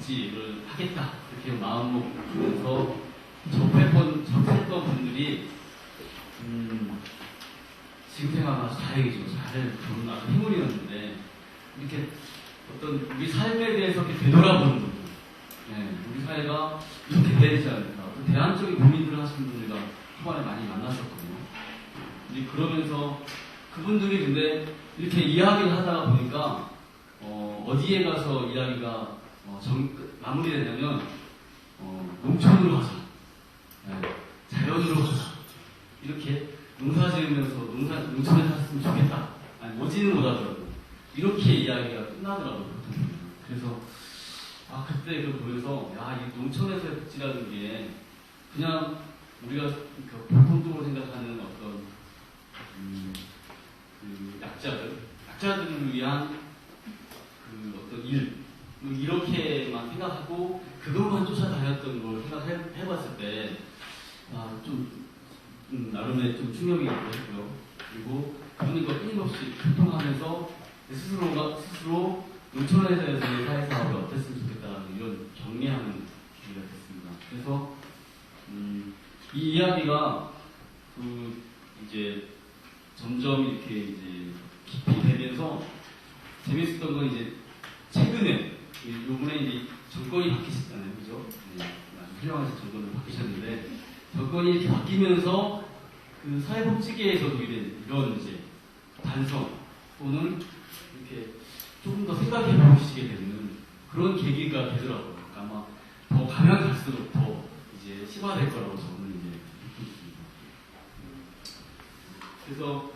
복지를 하겠다 이렇게 마음먹으면서 접했던 분들이 지금 생각하면 다행이죠. 잘 결혼하고 행운이었는데 이렇게 어떤 우리 삶에 대해서 이렇게 되돌아보는 분들, 우리 사회가 이렇게 돼야 되지 않을까, 대안적인 고민들을 하시는 분들과 초반에 많이 만났었거든요. 근데 그러면서 그분들이 근데 이렇게 이야기를 하다가 보니까 어디에 가서 이야기가 마무리되냐면 농촌으로 가자, 자연으로 가자, 이렇게 농사 지으면서 농촌에 살았으면 좋겠다. 아니, 오지는 못하더라도 이렇게 이야기가 끝나더라고요. 그래서 그때 그걸 보면서 이 농촌에서의 복지라는 게 그냥 우리가 보통적으로 생각하는 어떤 약자들을 위한 어떤 일 이렇게만 생각하고 그것만 쫓아다녔던 걸 생각해봤을 때 나름의 좀 충격이 있고요. 그리고 그분들과 끊임없이 소통하면서 스스로 농촌에서의 사회사업이 어땠으면 좋겠다는 이런 경례하는 계기가 됐습니다. 그래서 이 이야기가 이제 점점 이렇게 이제 깊이 되면서 재밌었던 건 이제 최근에 요번에 이제 정권이 바뀌셨잖아요, 그죠? 훌륭하신 정권을 바뀌셨는데 정권이 이렇게 바뀌면서 그 사회복지계에서도 이런 이제 반성 또는 이렇게 조금 더 생각해 보시게 되는 그런 계기가 되더라고요. 그러니까 아마 더 가면 갈수록 더 이제 심화될 거라고 저는 이제 믿고 있습니다. 그래서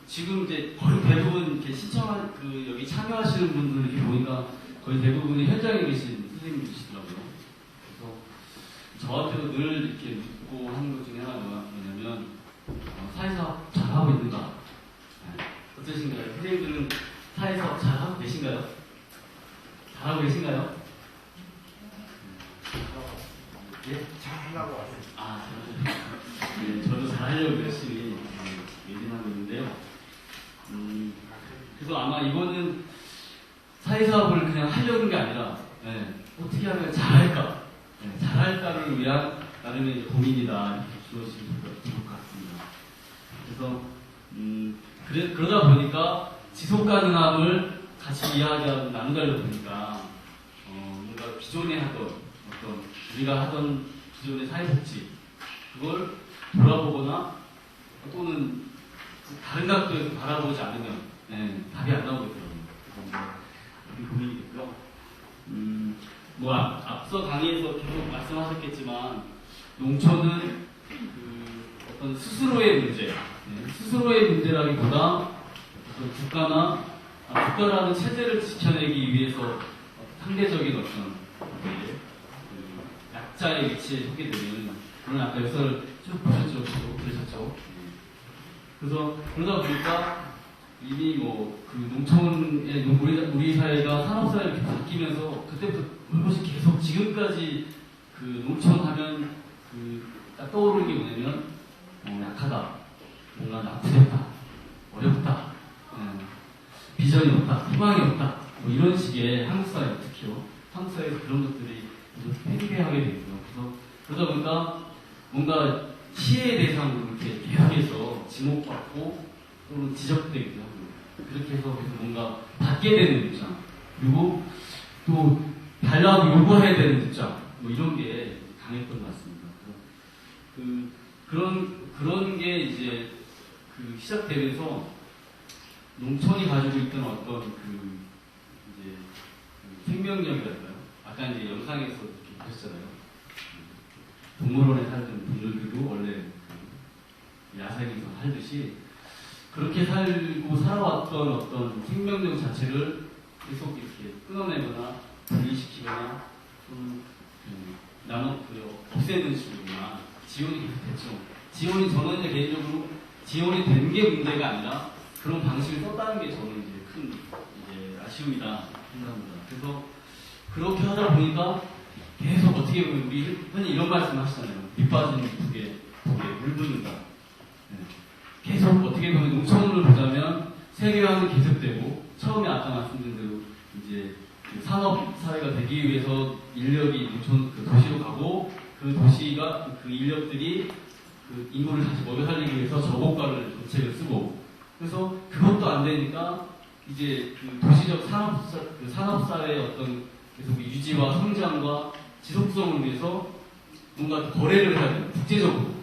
지금 이제 거의 대부분 이렇게 신청한 여기 참여하시는 분들 이렇게 보니까 거의 대부분이 현장에 계신 선생님이시더라고요. 그래서 저한테도 늘 이렇게 묻고 하는 것 중에 하나가 뭐냐면 사회사업 잘하고 있는가? 어떠신가요? 선생님들은 사회사업 잘하고 계신가요? 잘하고 계신가요? 예? 잘하려고 왔어요. 네, 저도 잘하려고 열심히 예진하고 있는데요. 그래서 아마 이거는 사회사업을 그냥 하려는 게 아니라 어떻게 하면 잘할까, 잘할까를 위한 나름의 고민이다 이렇게 주어지면 좋을 것 같습니다. 그래서 그러다 보니까 지속 가능함을 같이 이야기하고 나누다 보니까 뭔가 기존에 하던 어떤 우리가 하던 기존의 사회복지 그걸 돌아보거나 또는 다른 각도에서 바라보지 않으면 답이 안 나오겠더라고요. 그래서 고민이겠고요. 앞서 강의에서 계속 말씀하셨겠지만 농촌은 어떤 스스로의 문제, 스스로의 문제라기보다 어떤 국가라는 체제를 지켜내기 위해서 상대적인 어떤 약자의 위치에 서게 되는 그런 아까 역사를 쭉 보셨죠. 그래서 그러다 보니까 이미 그 농촌의 우리 사회가 산업사회를 이렇게 바뀌면서 그때부터 훨씬 계속 지금까지 농촌 하면 딱 떠오르는 게 뭐냐면 약하다, 뭔가 낙후됐다, 어렵다, 비전이 없다, 희망이 없다, 뭐 이런 식의 한국 사회 특히요. 한국 사회에서 그런 것들이 팽배하게 되고요. 그래서 그러다 보니까 뭔가 시의 대상으로 이렇게 계속해서 지목받고 또는 지적되기도 하고 그렇게 해서 계속 뭔가 받게 되는 입장 그리고 또 달라고 요구해야 되는 입장 뭐 이런 게 강했던 것 같습니다. 그런 게 이제 시작되면서 농촌이 가지고 있던 어떤 이제 생명력이랄까요? 아까 이제 영상에서 이렇게 보셨잖아요. 동물원에 살던 분들도 원래 야생에서 살듯이 그렇게 살고 살아왔던 어떤 생명력 자체를 계속 이렇게 끊어내거나 분리시키거나 없애는 식으로나 지원이 계속 됐죠. 저는 이제 개인적으로 지원이 된 게 문제가 아니라 그런 방식을 썼다는 게 저는 이제 큰 아쉬움이다 생각합니다. 그래서 그렇게 하다 보니까 계속 어떻게 보면 우리 흔히 이런 말씀 하시잖아요. 밑 빠진 북에 물 붓는다. 계속 어떻게 보면 농촌을 보자면 세계화는 계속되고 처음에 아까 말씀드린 대로 이제 그 산업 사회가 되기 위해서 인력이 농촌 그 도시로 가고 그 도시가 그 인력들이 그 인구를 다시 먹여 살리기 위해서 저고가를 정책을 쓰고 그래서 그것도 안 되니까 이제 그 도시적 산업사회의 어떤 계속 유지와 성장과 지속성을 위해서 뭔가 거래를 해야 돼요. 국제적으로.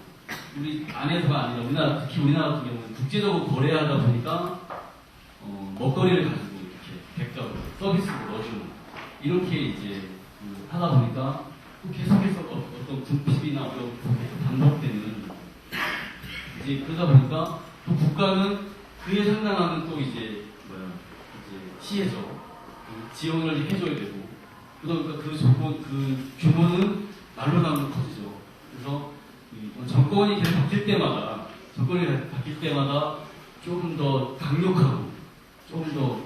우리 안에서가 아니라 우리나라, 특히 우리나라 같은 경우는 국제적으로 거래하다 보니까 먹거리를 가지고 이렇게 대가로 서비스로 넣어주는 이렇게 이제 하다 보니까 또 계속해서 어떤 군핍이나 어떤 반복되는 이제 그러다 보니까 또 국가는 그에 상당하는 또 이제 시혜죠. 지원을 해줘야 되고 그러니까 그 조건 그 규모는 말로 나오면 커지죠. 그래서 정권이 계속 바뀔 때마다 조금 더 강력하고 조금 더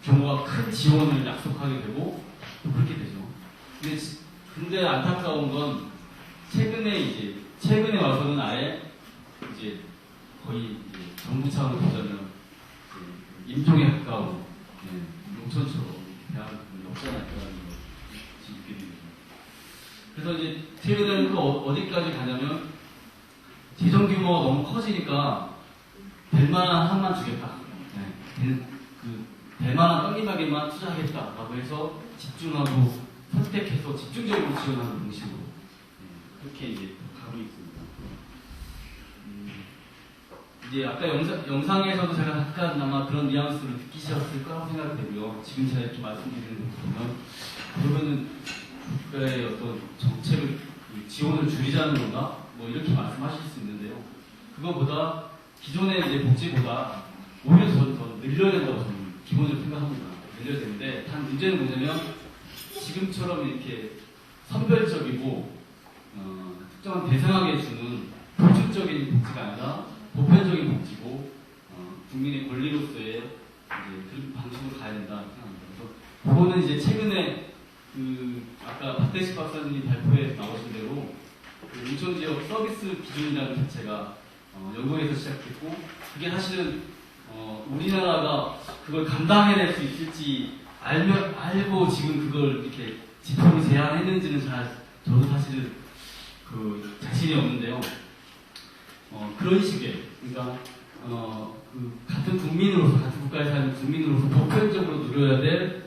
규모가 큰 지원을 약속하게 되고 또 그렇게 되죠. 근데 안타까운 건 최근에 와서는 아예 이제 거의 이제 정부 차원을 보자면 임종에 가까운 농촌처럼 대한민국 역사나 있다는 걸 있게 됩니다. 그래서 이제 최근에는 또 어디까지 가냐면 재정 규모가 너무 커지니까 될 만한 한만 주겠다. 될 만한 떨림하게만 투자하겠다라고 해서 집중하고 선택해서 집중적으로 지원하는 방식으로 그렇게 이제 가고 있습니다. 이제 아까 영상에서도 제가 약간 아마 그런 뉘앙스를 느끼셨을 거라고 생각되고요. 지금 제가 이렇게 말씀드리는 거 보면 그러면은 국가의 어떤 정책을 지원을 줄이자는 건가? 뭐 이렇게 말씀하실 수 있는데요. 그거보다 기존의 이제 복지보다 오히려 더 늘려야 된다고 저는 기본적으로 생각합니다. 늘려야 되는데 단 문제는 뭐냐면 지금처럼 이렇게 선별적이고 특정한 대상에게 주는 보충적인 복지가 아니라 보편적인 복지고 국민의 권리로서의 이제 그런 방식으로 가야 된다 생각합니다. 그래서 그거는 이제 최근에 아까 박대식 박사님이 발표에 나오신 대로 농촌 지역 서비스 기준이라는 자체가 영국에서 시작했고 그게 사실은 우리나라가 그걸 감당해낼 수 있을지 알고 지금 그걸 이렇게 지표로 제안했는지는 저도 사실은 자신이 없는데요. 그런 식의 그러니까 같은 국민으로서 같은 국가에 사는 국민으로서 보편적으로 누려야 될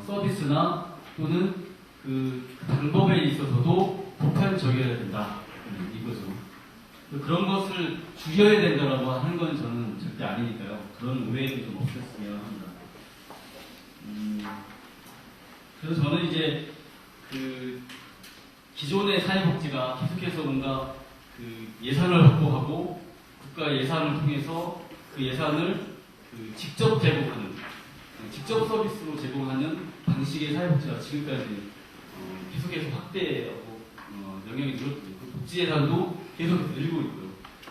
서비스나 또는 그 방법에 있어서도 보편적이어야 된다 이거죠. 그런 것을 줄여야 된다라고 하는 건 저는 절대 아니니까요. 그런 오해는 좀 없었으면 합니다. 그래서 저는 이제 기존의 사회복지가 계속해서 뭔가 예산을 확보하고 국가 예산을 통해서 그 예산을 직접 제공하는 직접 서비스로 제공하는 방식의 사회복지가 지금까지 계속해서 확대하고 영향이 늘었고 복지 예산도 계속해서 늘고 있고요.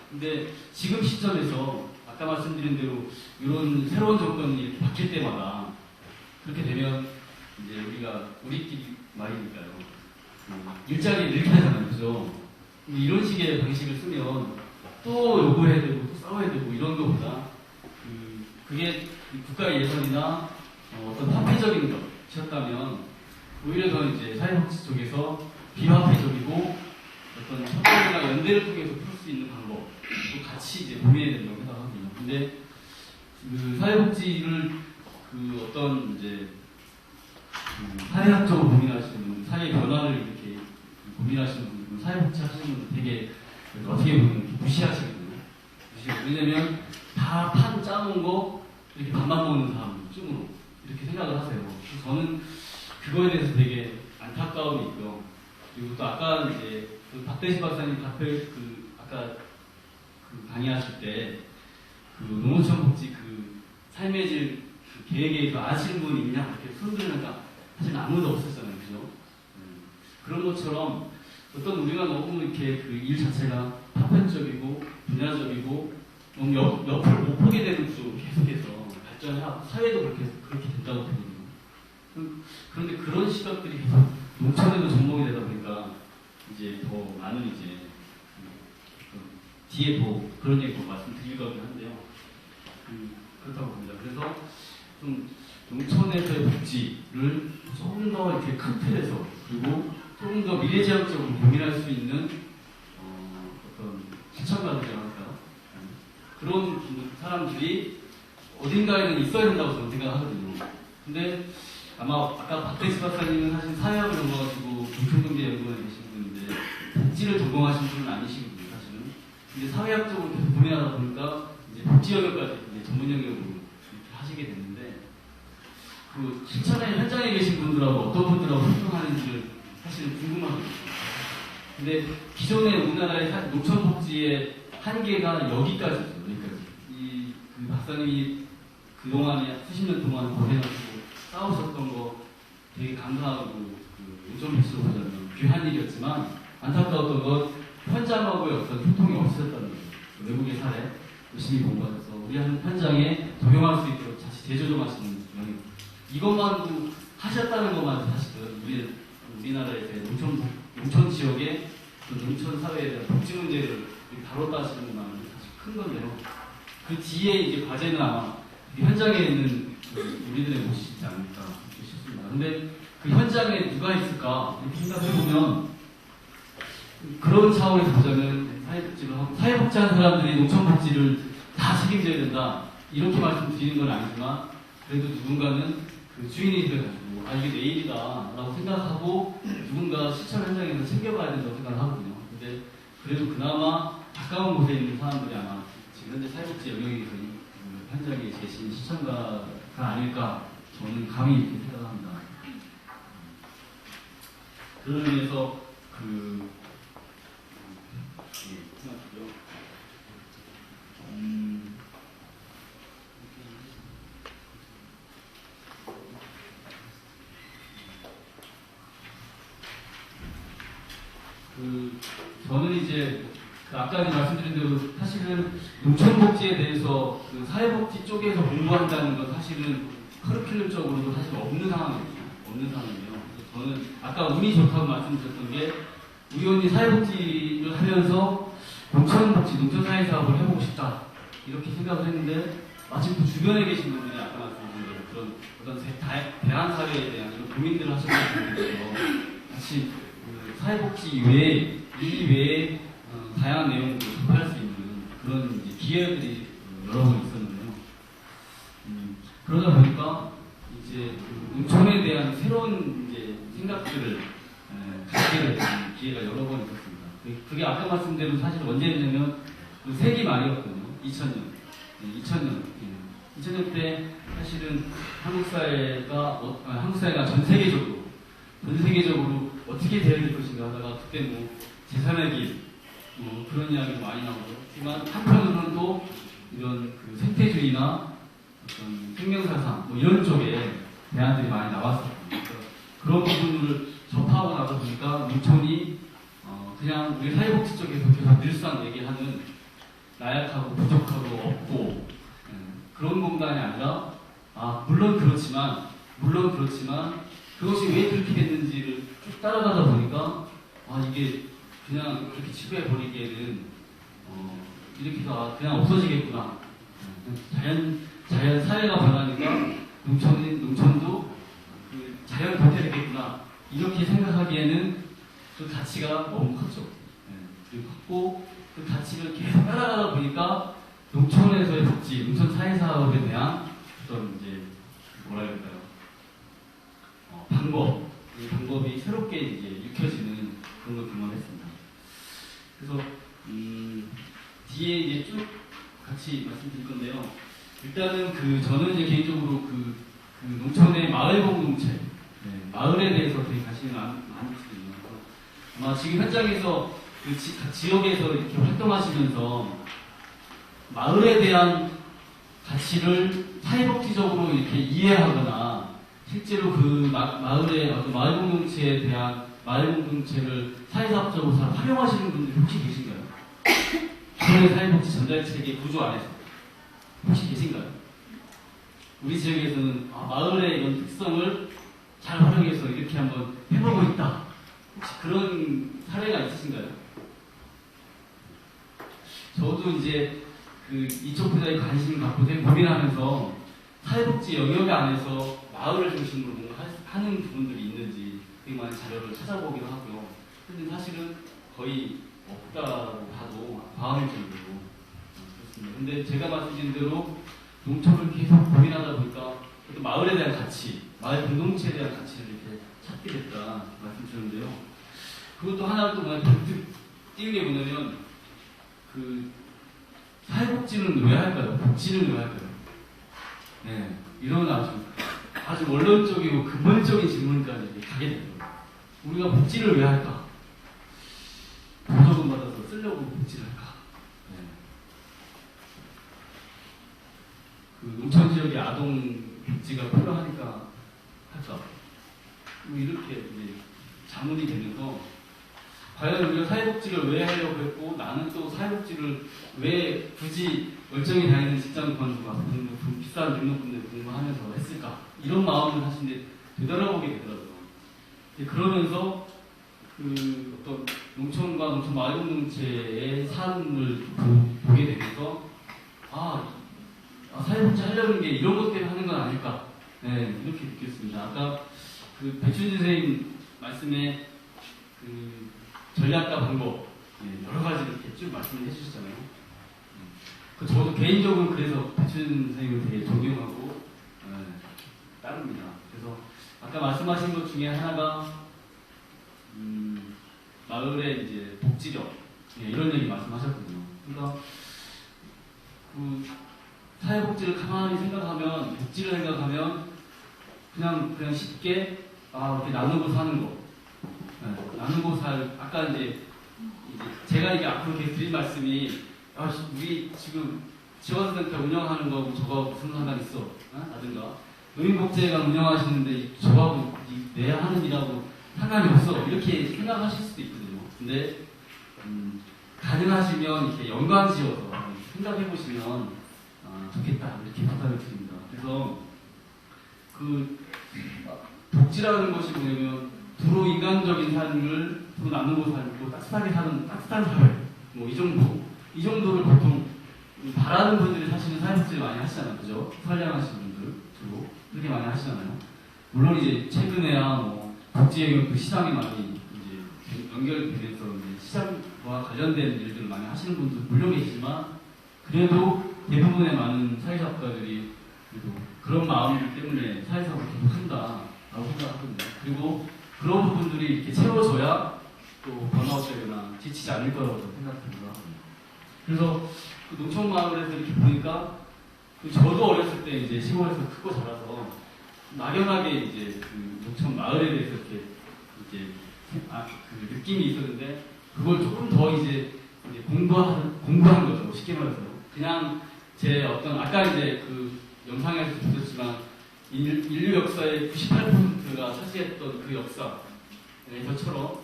근데 지금 시점에서 아까 말씀드린 대로 이런 새로운 정권이 이렇게 바뀔 때마다 그렇게 되면 이제 우리끼리 말이니까요. 일자리 늘게 하잖아요, 그죠? 이런 식의 방식을 쓰면 또 요구해야 되고 또 싸워야 되고 이런 것보다 그게 국가 예산이나 어떤 화폐적인 것이었다면 오히려 더 이제 사회복지 쪽에서 비화폐적이고 어떤 협력이나 연대를 통해서 풀 수 있는 방법도 같이 이제 고민해야 된다고 생각하거든요. 근데 사회복지를 어떤 이제 사회학적으로 고민하시는 분, 사회 변화를 이렇게 고민하시는 분, 사회복지 하시는 분 되게 어떻게 보면 무시하시거든요. 왜냐면 다 판 짜놓은 거 이렇게 밥만 먹는 사람 쯤으로 이렇게 생각을 하세요. 그래서 저는 그거에 대해서 되게 안타까움이 있고요. 그리고 또 아까 이제 박대식 박사님 아까 강의하실 때 농어촌 복지 삶의 질 계획에 아시는 분이 있냐 이렇게 손들으니까 사실 아무도 없었잖아요, 그죠? 그런 것처럼 어떤 우리가 너무 이렇게 일 자체가 파편적이고 분야적이고 너무 옆을 못 보게 되는 구조로 계속해서 발전하고 사회도 그렇게 된다고 보거든요. 그런데 그런 시각들이 계속 농촌에도 접목이 되다 보니까 이제 더 많은 이제 뒤에 또 그런 얘기 말씀드리려고 한데요. 그렇다고 봅니다. 그래서 좀 농촌에서의 복지를 조금 더 이렇게 큰 틀에서 그리고 조금 더 미래지향적으로 고민할 수 있는 어떤 실천가들이라고 할까요? 그런 사람들이 어딘가에는 있어야 된다고 저는 생각하거든요. 근데 아마 아까 박대시 박사님은 사실 사회학을 전공하시고 교통경제연구원에 계신 분인데 복지를 전공하신 분은 아니시거든요, 사실은. 근데 사회학적으로 계속 고민하다 보니까 이제 복지 영역까지 이제 전문 영역으로 이렇게 하시게 됐는데 그 실천의 현장에 계신 분들하고 어떤 분들하고 소통하는지를 사실은 궁금하거든요. 근데 기존의 우리나라의 농촌 복지의 한계가 여기까지죠. 여기까지. 그 박사님이 그동안에 수십 년 동안 고생하시고 싸우셨던 거 되게 감사하고 그 요즘 백수로 보자면 귀한 일이었지만 안타까웠던 건 현장하고의 어떤 소통이 없었다는 거예요. 외국의 사례 열심히 공부하셔서 우리 현장에 적용할 수 있도록 자칫 재조정하시는 영역. 이것만도 하셨다는 것만 사실은 우리나라의 농촌 지역의 농촌 사회에 대한 복지 문제를 다뤘다 하시는 것만은 사실 큰 건데요. 그 뒤에 이제 과제는 아마 현장에 있는 우리들의 모습이지 않을까 싶습니다. 근데 그 현장에 누가 있을까 이렇게 생각해보면 그런 차원에서 보자면 사회복지를 하고 사회복지하는 사람들이 농촌복지를 다 책임져야 된다 이렇게 말씀드리는 건 아니지만 그래도 누군가는 그 주인이 돼가지고 아 이게 내 일이다 라고 생각하고 누군가 실천 현장에서 챙겨가야 된다고 생각을 하거든요. 근데 그래도 그나마 가까운 곳에 있는 사람들이 아마 지금 현재 사회복지 영역에서 현장에 계신 시청자가 아닐까 저는 감히 이렇게 생각합니다. 그런 의미에서 생각하고요. 저는 이제 아까 말씀드린 대로 사실은 농촌복지에 대해서 그 사회복지 쪽에서 공부한다는 건 사실은 커리큘럼적으로도 사실 없는 상황이거든요. 없는 상황이에요. 그래서 저는 아까 운이 좋다고 말씀드렸던 게 우리 언니 사회복지를 하면서 농촌복지, 농촌사회사업을 해보고 싶다 이렇게 생각을 했는데 마침 또 주변에 계신 분들이 아까 말씀드린 대로 그런 어떤 대한 사회에 대한 이런 고민들을 하셨던 분들이서 같이 사회복지 외에 이외에 다양한 내용을 접할 수 있는 그런 이제 기회들이 여러 번 있었는데요. 그러다 보니까 이제 농촌에 대한 새로운 이제 생각들을 갖게 된 기회가 여러 번 있었습니다. 그게 아까 말씀대로 사실 언제였냐면 그 세기 말이었거든요. 2000년 때 사실은 한국 사회가 전 세계적으로 어떻게 되어야 될 것인가 하다가 그때 뭐 제3의 길 그런 이야기도 많이 나오고 하지만 한편으로는 또 이런 그 생태주의나 어떤 생명사상 이런 쪽에 대안들이 많이 나왔었거든요. 그런 부분을 접하고 나서 보니까 농촌이 그냥 우리 사회복지 쪽에서 계속 늘상 얘기하는 나약하고 부족하고 없고 그런 공간이 아니라 물론 그렇지만 그것이 왜 그렇게 됐는지를 쭉 따라가다 보니까 이게 그냥 그렇게 치부해 버리기에는 이렇게 그냥 없어지겠구나. 자연 사회가 변하니까 농촌도 그 자연 도태되겠구나. 이렇게 생각하기에는 그 가치가 너무 컸죠. 그리고 컸고 그 가치를 계속 따라가다 보니까 농촌에서의 복지, 농촌 사회사업에 대한 어떤 이제 뭐라 해야 될까요? 이 방법이 새롭게 이제 익혀지는 그런 걸 경험했습니다. 그래서 뒤에 이제 쭉 같이 말씀드릴 건데요. 일단은 저는 이제 개인적으로 그 농촌의 마을 공동체, 마을에 대해서 되게 관심이 많거든요. 아마 지금 현장에서 그 지역에서 이렇게 활동하시면서 마을에 대한 가치를 사회복지적으로 이렇게 이해하거나 실제로 그 마을의 어떤 마을 공동체에 대한 마을 공동체를 사회사업적으로 잘 활용하시는 분들이 혹시 계신가요? 기존의 사회복지 전달체계 구조 안에서 혹시 계신가요? 우리 지역에서는 마을의 이런 특성을 잘 활용해서 이렇게 한번 해보고 있다. 혹시 그런 사례가 있으신가요? 저도 이제 그 이쪽 분야에 관심을 갖고 되게 고민하면서 사회복지 영역 안에서 마을을 중심으로 뭔가 하는 부분들이 있는지 되게 많은 자료를 찾아보기도 하고요. 근데 사실은 거의 없다고 봐도 과언일 정도로 그렇습니다. 근데 제가 말씀드린 대로 농촌을 계속 고민하다 보니까 또 마을에 대한 가치, 마을 공동체에 대한 가치를 이렇게 찾게 됐다 말씀드렸는데요. 그것도 하나 또 뭔가 띄운 게 뭐냐면 그 사회복지는 왜 할까요? 복지는 왜 할까요? 네, 이런 아주 원론적이고 근본적인 질문까지 이렇게 가게 되더라고요. 우리가 복지를 왜 할까? 보조금 받아서 쓰려고 복지를 할까? 네. 그 농촌 지역의 아동 복지가 필요하니까 할까? 뭐 이렇게 이제 자문이 되면서 과연 우리가 사회복지를 왜 하려고 했고 나는 또 사회복지를 왜 굳이 멀쩡히 다니는 직장 그만두고 비싼 등록금들 공부하면서 했을까? 이런 마음을 사실 되돌아보게 되더라고요. 그러면서 그 어떤 농촌과 농촌 마을 공동체의 삶을 보게 되면서 사회복지 하려는 게 이런 것 때문에 하는 건 아닐까? 네, 이렇게 느꼈습니다. 아까 그 백춘진 선생님 말씀에 그 전략과 방법 여러 가지 이렇게 쭉 말씀을 해주셨잖아요. 저도 개인적으로 그래서 백춘진 선생님을 되게 존경하고 따릅니다. 그래서 아까 말씀하신 것 중에 하나가 마을의 이제 복지력 이런 얘기 말씀하셨거든요. 그러니까 그 사회복지를 가만히 생각하면 복지를 생각하면 그냥 쉽게 이렇게 나누고 사는 거. 나누고 아까 이제 제가 이게 앞으로 계속 드릴 말씀이 우리 지금 지원센터 운영하는 거하고 저거하고 무슨 상관 있어? 라든가 노인복지회가 운영하시는데 저하고 내야 하는 일하고 상관이 없어 이렇게 생각하실 수도 있거든요. 근데 가능하시면 이렇게 연관지어서 생각해 보시면 좋겠다 이렇게 부탁을 드립니다. 그래서 그 복지라는 것이 뭐냐면 두루 인간적인 삶을 두루 나누고 살고 따뜻하게 사는 따뜻한 사회 뭐 이 정도를 보통 바라는 분들이 사실은 사회복지를 많이 하시잖아요. 그죠? 선량하신 분들 주로 그렇게 많이 하시잖아요. 물론 이제 최근에야 뭐 복지 영역도 시장이 많이 이제 연결되면서 이제 시장과 관련된 일들을 많이 하시는 분들 물론 계시지만 그래도 대부분의 많은 사회작가들이 그런 마음 때문에 사회사업을 계속 한다라고 생각하거든요. 그리고 그런 부분들이 이렇게 채워져야 또 번아웃되거나 지치지 않을 거라고 생각합니다. 그래서 그 농촌 마을에서 이렇게 보니까 저도 어렸을 때 이제 시골에서 크고 자라서 막연하게 이제 그 농촌 마을에 대해서 이렇게 이제 그 느낌이 있었는데 그걸 조금 더 이제 공부한 거죠. 쉽게 말해서 그냥 제 어떤 아까 이제 그 영상에서 보셨지만 인류 역사의 98%가 차지했던 그 역사에서처럼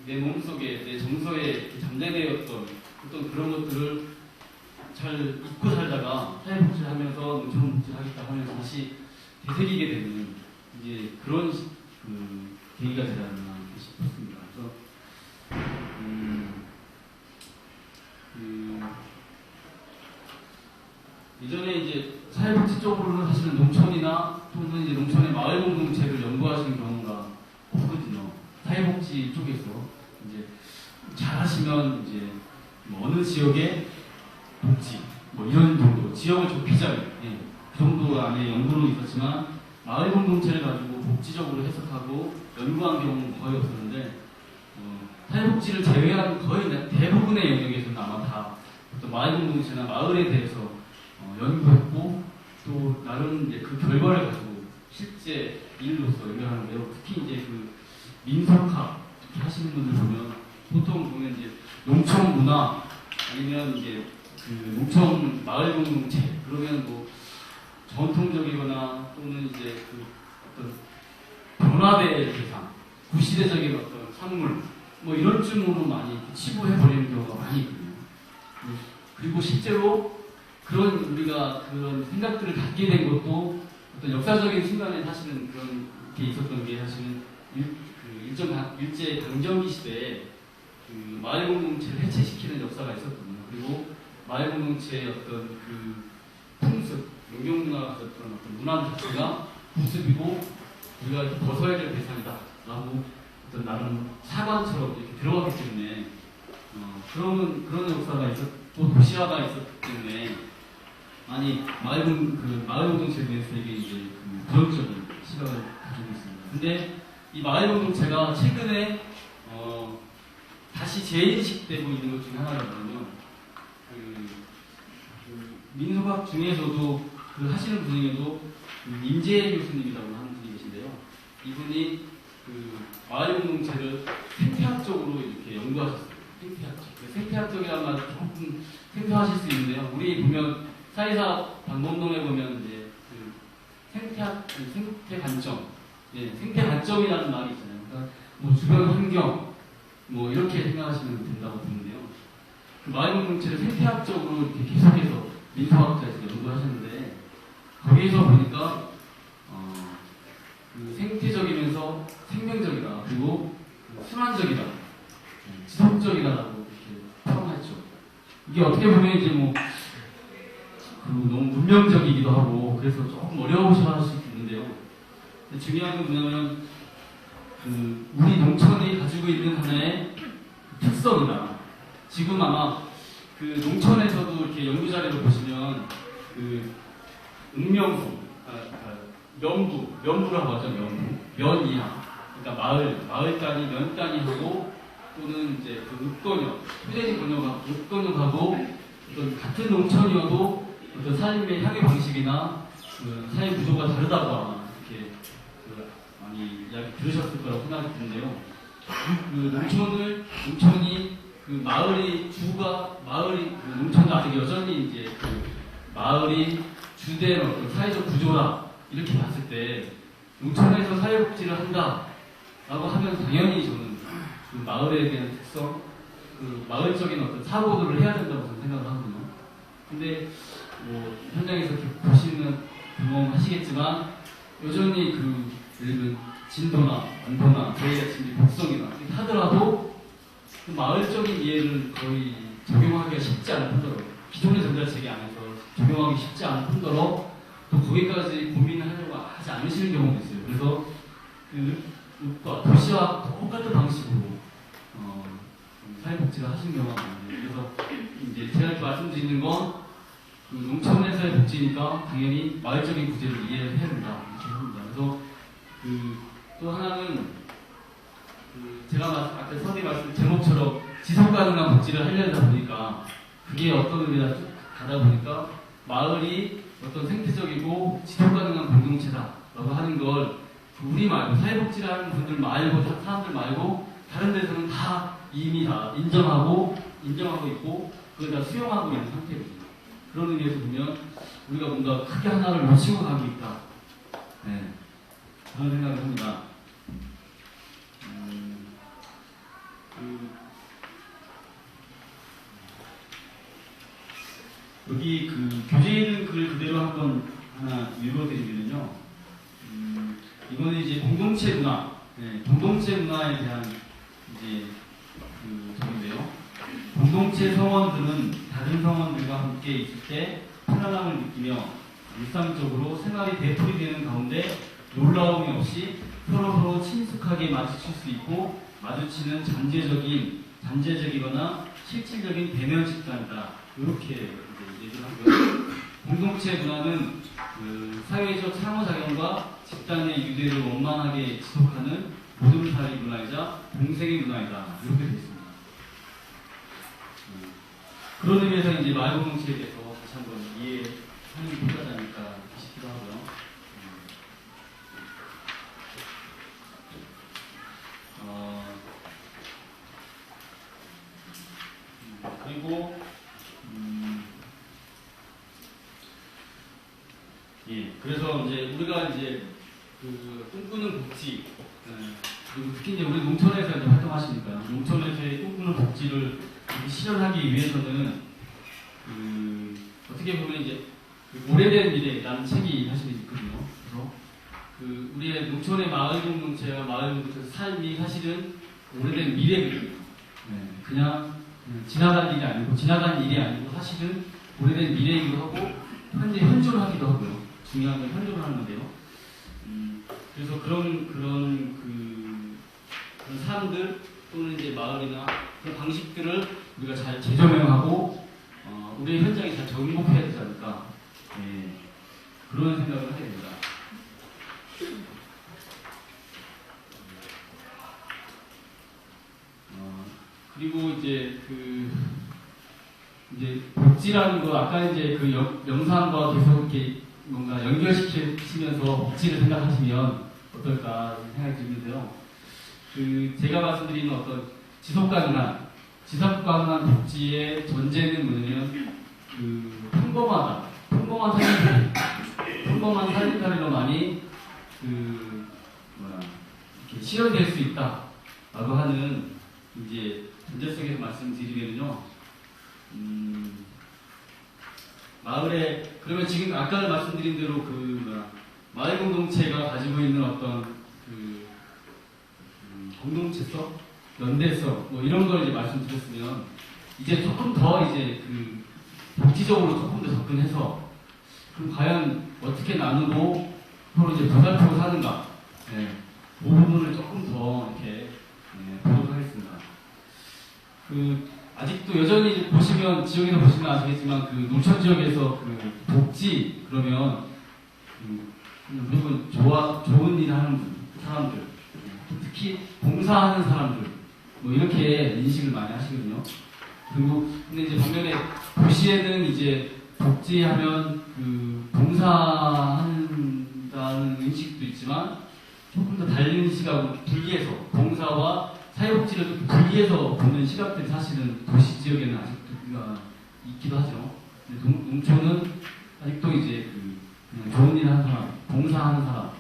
내 몸속에 내 정서에 잠재되었던 어떤 그런 것들을 잘 잊고 살다가 사회복지를 하면서 농촌복지를 하겠다 하면서 다시 되새기게 되는 이제 그런 그 계기가 되지 않나 싶습니다. 그래서 이전에 이제 사회복지 쪽으로는 사실은 농촌이나 또는 이제 농촌의 마을 공동체를 연구하시는 경우가 없거든요. 사회복지 쪽에서 이제 잘하시면 이제 뭐 어느 지역의 복지 뭐 이런 정도 지역을 좁히자면 그 정도 안에 연구는 있었지만 마을 공동체를 가지고 복지적으로 해석하고 연구한 경우는 거의 없었는데 사회복지를 제외한 거의 대부분의 영역에서는 아마 다 어떤 마을 공동체나 마을에 대해서 연구했고 또 나름 이제 그 결과를 가지고 실제 일로서 연구하는데요. 특히 이제 그 민속학 특히 하시는 분들 보면 보통 보면 이제 농촌 문화 아니면 이제 그 농촌 마을 공동체 그러면 뭐 전통적이거나 또는 이제 그 어떤 변화된 대상 구시대적인 어떤 산물 뭐 이런 쪽으로 많이 치부해 버리는 경우가 많이 있거든요. 그리고 실제로 그런 우리가 그런 생각들을 갖게 된 것도 어떤 역사적인 순간에 사실은 그런 게 있었던 게 사실은 일제 강점기 시대에 그 마을 공동체를 해체시키는 역사가 있었거든요. 그리고 마을 공동체의 어떤 그 풍습, 농경문화가 가졌던 어떤 문화 자체가 구습이고 우리가 이렇게 벗어야 될 대상이다라고 어떤 나름 사관처럼 이렇게 들어가기 때문에 그런 역사가 또 도시화가 있었기 때문에 많이 마을 공동체에 대해서 되게 이제 그 부정적인 시각을 가지고 있습니다. 근데 이 마을 공동체가 최근에 다시 재인식되고 있는 것 중에 하나거든요. 민속학 중에서도 그 하시는 분 중에도 임재 교수님이라고 하는 분이 계신데요. 이분이 그 마을 공동체를 생태학적으로 이렇게 연구하셨어요. 생태학적이라는 말 조금 생소하실 수 있는데요. 우리 보면 사회사 방법론에 보면 이제 그 생태 관점, 생태 관점이라는 말이 있잖아요. 그러니까 뭐 주변 환경, 뭐 이렇게 생각하시면 된다고 보는데요. 그 마을 공동체를 생태학적으로 이렇게 계속해서 민속학자에서 연구하셨는데 거기에서 보니까 그 생태적이면서 생명적이다 그리고 그 순환적이다, 지속적이다라고 이렇게 표현했죠. 이게 어떻게 보면 이제 뭐 그 너무 문명적이기도 하고 그래서 조금 어려우셔 할 수 있는데요. 중요한 건 뭐냐면 그 우리 농촌이 가지고 있는 하나의 특성이다. 지금 아마 그 농촌에서도 이렇게 연구 자료를 보시면 그 읍면부, 면부라고 하죠. 면 이하. 그러니까 마을 단위, 면 단위하고 또는 이제 그 읍건역, 휴대지 읍건역하고 어떤 같은 농촌이어도 어떤 삶의 향유 방식이나 그 삶의 구조가 다르다고 아마 이렇게 그 많이 이야기 들으셨을 거라고 생각이 드는데요. 그 농촌이 그 마을이 그 농촌도 아직 여전히 이제 그 마을이 주된 어떤 사회적 구조라 이렇게 봤을 때 농촌에서 사회복지를 한다라고 하면 당연히 저는 그 마을에 대한 특성, 그 마을적인 어떤 사고들을 해야 된다고 저는 생각을 하거든요. 근데 뭐 현장에서 이렇게 보시는 경험하시겠지만 여전히 그 예를 들면 진도나 완도나 저희가 지금 복성이나 이렇게 하더라도 그 마을적인 이해를 거의 적용하기가 쉽지 않을 뿐더러 기존의 전자체계 안에서 적용하기 쉽지 않을 뿐더러 또 거기까지 고민을 하려고 하지 않으시는 경우도 있어요. 그래서 그 도시와 똑같은 방식으로 사회복지를 하시는 경우가 많아요. 그래서 이제 제가 이렇게 말씀드리는 건 그 농촌에서의 복지니까 당연히 마을적인 구제를 이해를 해야 된다 이렇게 합니다. 그래서 또 하나는 제가 아까 선생님 말씀 제목처럼 지속 가능한 복지를 하려다 보니까 그게 어떤 의미가 가다 보니까 마을이 어떤 생태적이고 지속 가능한 공동체다라고 하는 걸 우리 말고 사회복지를 하는 분들 말고 사람들 말고 다른 데서는 다 이미 다 인정하고 있고 그걸 다 수용하고 있는 상태거든요. 그런 의미에서 보면 우리가 뭔가 크게 하나를 놓치고 가고 있다. 네. 그런 생각을 합니다. 여기 그 교재에 있는 글 그대로 한번 하나 읽어드리면요. 이거는 이제 공동체 문화, 공동체 문화에 대한 이제 그 점인데요. 공동체 성원들은 다른 성원들과 함께 있을 때 편안함을 느끼며 일상적으로 생활이 되풀이되는 가운데 놀라움이 없이 서로서로 친숙하게 마주칠 수 있고 마주치는 잠재적이거나 실질적인 대면 집단이다. 이렇게 얘기를 하고요. 공동체 문화는 그 사회적 상호작용과 집단의 유대를 원만하게 지속하는 보듬사리 문화이자 동생의 문화이다. 이렇게 되어 있습니다. 그런 의미에서 이제 마을 공동체에 대해서 다시 한번 이해하는 게 필요하지 않을까 싶기도 하고요. 그리고 그래서 이제 우리가 이제 그 꿈꾸는 복지, 그리고 특히 이제 우리 농촌에서 이제 활동하시니까 농촌에서의 꿈꾸는 복지를 실현하기 위해서는 어떻게 보면 이제 오래된 미래라는 책이 사실 있거든요. 그래서 우리의 농촌의 마을 공동체와 마을 공동체 삶이 사실은 오래된 미래거든요. 그냥 지나간 일이 아니고 사실은 오래된 미래이기도 하고 현재 현존을 하기도 하고요. 중요한 건 현존을 하는 건데요. 그래서 그런 사람들 또는 이제 마을이나 그런 방식들을 우리가 잘 재조명하고 우리의 현장에 잘 정복해야 되지 않을까. 네, 그런 생각을 하게 됩니다. 그리고 이제 이제 복지라는 거 아까 이제 그 영상과 계속 이렇게 뭔가 연결시키면서 복지를 생각하시면 어떨까 생각이 드는데요. 제가 말씀드리는 어떤 지속 가능한 복지의 전제는 뭐냐면 평범한 살림살이로만이 이렇게 실현될 수 있다라고 하는 이제 전제 속에서 말씀드리면요. 마을에 그러면 지금 아까 말씀드린 대로 마을 공동체가 가지고 있는 어떤 공동체성, 연대성 뭐 이런 걸 이제 말씀드렸으면 이제 조금 더 이제 복지적으로 조금 더 접근해서 그럼 과연 어떻게 나누고 서로 이제 보살피고 사는가, 네, 그 부분을 조금 더 이렇게 보도록 하겠습니다. 아직도 여전히 지역에서 보시면 아시겠지만 농촌 지역에서 복지 그러면 무조건 좋은 일 하는 사람들, 특히 봉사하는 사람들 뭐 이렇게 인식을 많이 하시거든요. 그리고 근데 이제 반면에 도시에는 이제 복지하면 봉사한다는 인식도 있지만 조금 더 다른 시각으로 분리해서 봉사와 사회복지를 좀 분리해서 보는 시각들이 사실은 도시 지역에는 아직도 있기도 하죠. 근데 농촌은 아직도 이제 그냥 좋은 일 하는 사람, 봉사하는 사람,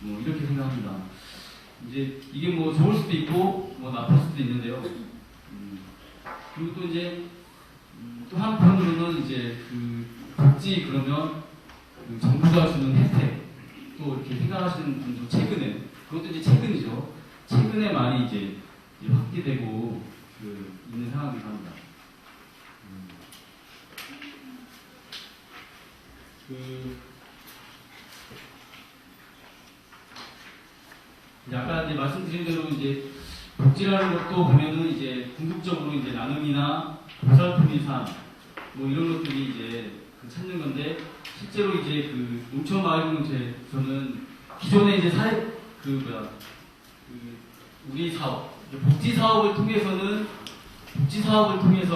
뭐 이렇게 생각합니다. 이제 이게 뭐 좋을 수도 있고 뭐 나쁠 수도 있는데요. 그리고 또 이제 또 한편으로는 이제 복지 그러면 정부가 주는 혜택 또 이렇게 생각하시는 분도 그것도 이제 최근에 많이 이제 확대되고 있는 상황이기도 합니다. 아까 이제 말씀드린 대로 이제 복지라는 것도 보면은 이제 궁극적으로 이제 나눔이나 보살핌의 삶, 뭐 이런 것들이 이제 찾는 건데 실제로 이제 농촌 마을 공동체에서는 기존에 이제 우리 사업, 복지 사업을 통해서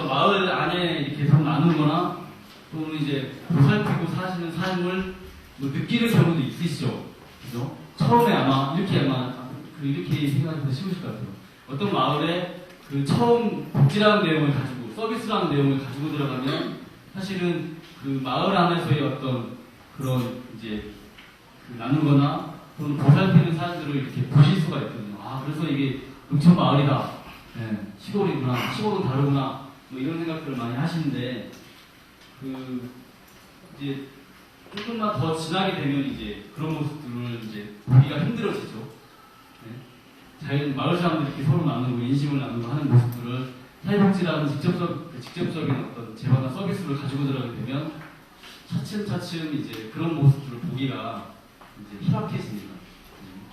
마을 안에 이렇게 서로 나누거나 또는 이제 보살피고 사시는 삶을 뭐 느끼는 경우도 있으시죠, 그죠? 처음에 이렇게 생각이 더 쉬우실 것 같아요. 어떤 마을에 처음 복지라는 내용을 가지고 서비스라는 내용을 가지고 들어가면 사실은 마을 안에서의 어떤 그런 이제 나누거나 또는 보살피는 사람들을 이렇게 보실 수가 있거든요. 그래서 이게 농촌 마을이다, 네, 시골은 다르구나, 뭐 이런 생각들을 많이 하시는데 이제 조금만 더 지나게 되면 이제 그런 모습들을 이제 보기가 힘들어지죠. 네? 마을 사람들이 이렇게 서로 나누고 인심을 나누고 하는 모습들을 사회복지라는 직접적인 어떤 재화나 서비스를 가지고 들어가게 되면 차츰 이제 그런 모습들을 보기가 이제 희박해집니다.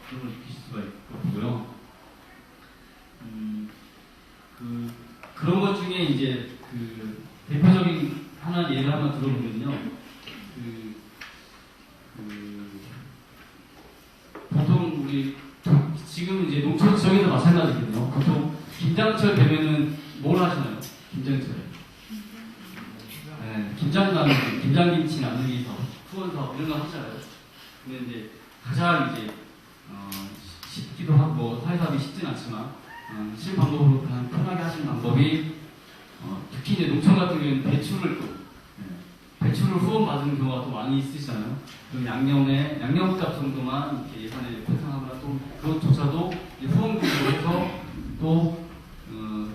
그런 걸 느끼실 수가 있고요. 그런 것 중에 이제 대표적인 하나 예를 한번 들어보면요. 보통 우리 지금 이제 농촌 지역에서 마찬가지거든요. 보통 김장철 되면은 뭘 하시나요? 김장철에. 네, 김장김치 나누기 사업, 후원 사업 이런 거 하잖아요. 근데 이제 가장 이제 쉽기도 하고 사회사업이 쉽진 않지만 실 방법으로 그냥 편하게 하시는 방법이 특히 이제 농촌 같은 경우에는 배추를 후원받는 경우가 또 많이 있으시잖아요. 그럼 양념값 정도만 이렇게 예산에 편성하거나 또 그것조차도 후원금으로 해서 또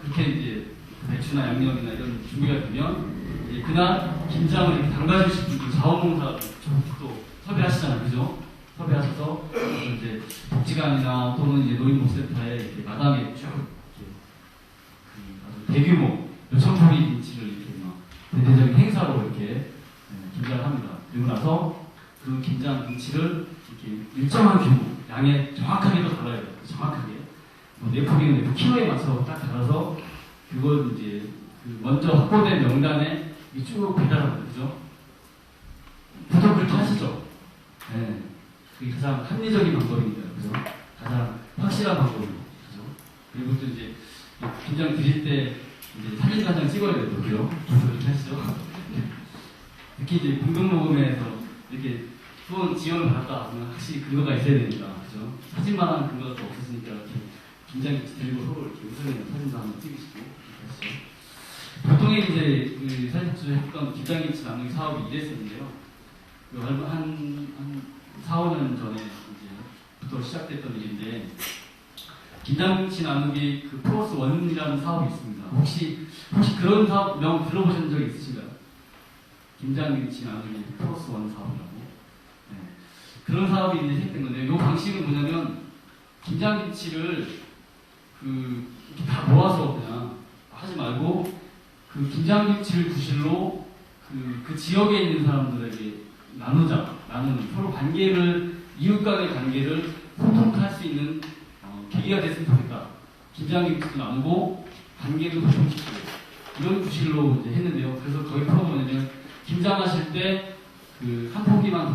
그렇게 이제 배추나 양념이나 이런 준비가 되면 이제 그날 김장을 이렇게 담가주실 분들 자원봉사 또 섭외하시잖아요, 그죠? 섭외하셔서 이제 복지관이나 또는 이제 노인복지센터에 이렇게 마당에 쭉 아주 대규모 몇천 포기 김치를 이렇게 막 대대적인 행사로 이렇게 김장을 합니다. 그리고 나서 그 김장 김치를 이렇게 일정한 규모, 양에 정확하게도 달아야 돼요. 정확하게. 뭐 4포기는 4kg에 맞춰서 딱 달아서 그걸 이제 그 먼저 확보된 명단에 쭉 배달합니다. 그죠? 보통 그렇게 하시죠? 네. 그게 가장 합리적인 방법입니다. 그죠? 가장 확실한 방법이죠. 그죠? 그리고 또 이제 김장 드실 때 이제 사진 한 장 찍어야 돼요. 그죠? 그렇게 하시죠? 특히 이제 공동모금에서 이렇게 후원 지원을 받았다 하면 확실히 근거가 있어야 되니까. 그죠? 사진만한 근거가 또 없었으니까 이렇게 김장김치 들고 서로 이렇게 웃으면서 사진도 한번 찍으시고 이렇게 하시죠. 보통의 이제 그 사진집에서 했던 김장김치 나누기 사업이 이랬었는데요. 한 4, 5년 전에 이제부터 시작됐던 일인데, 김장김치 나누기 그 플러스 원이라는 사업이 있습니다. 혹시 그런 사업 명 들어보신 적 있으신가요? 김장김치 나누기 플러스 원 사업이라고. 네. 그런 사업이 이제 시작된 건데, 이 방식은 뭐냐면 김장김치를 이렇게 다 모아서 그냥 하지 말고 그 김장김치를 구실로 그 지역에 있는 사람들에게 나누는 서로 이웃 간의 관계를 소통할 수 있는 계기가 됐으면 좋겠다. 김장김치도 나누고 관계도 소통시키고 이런 구실로 이제 했는데요. 그래서 거기 프로가 뭐냐면 김장하실 때 그 한 포기만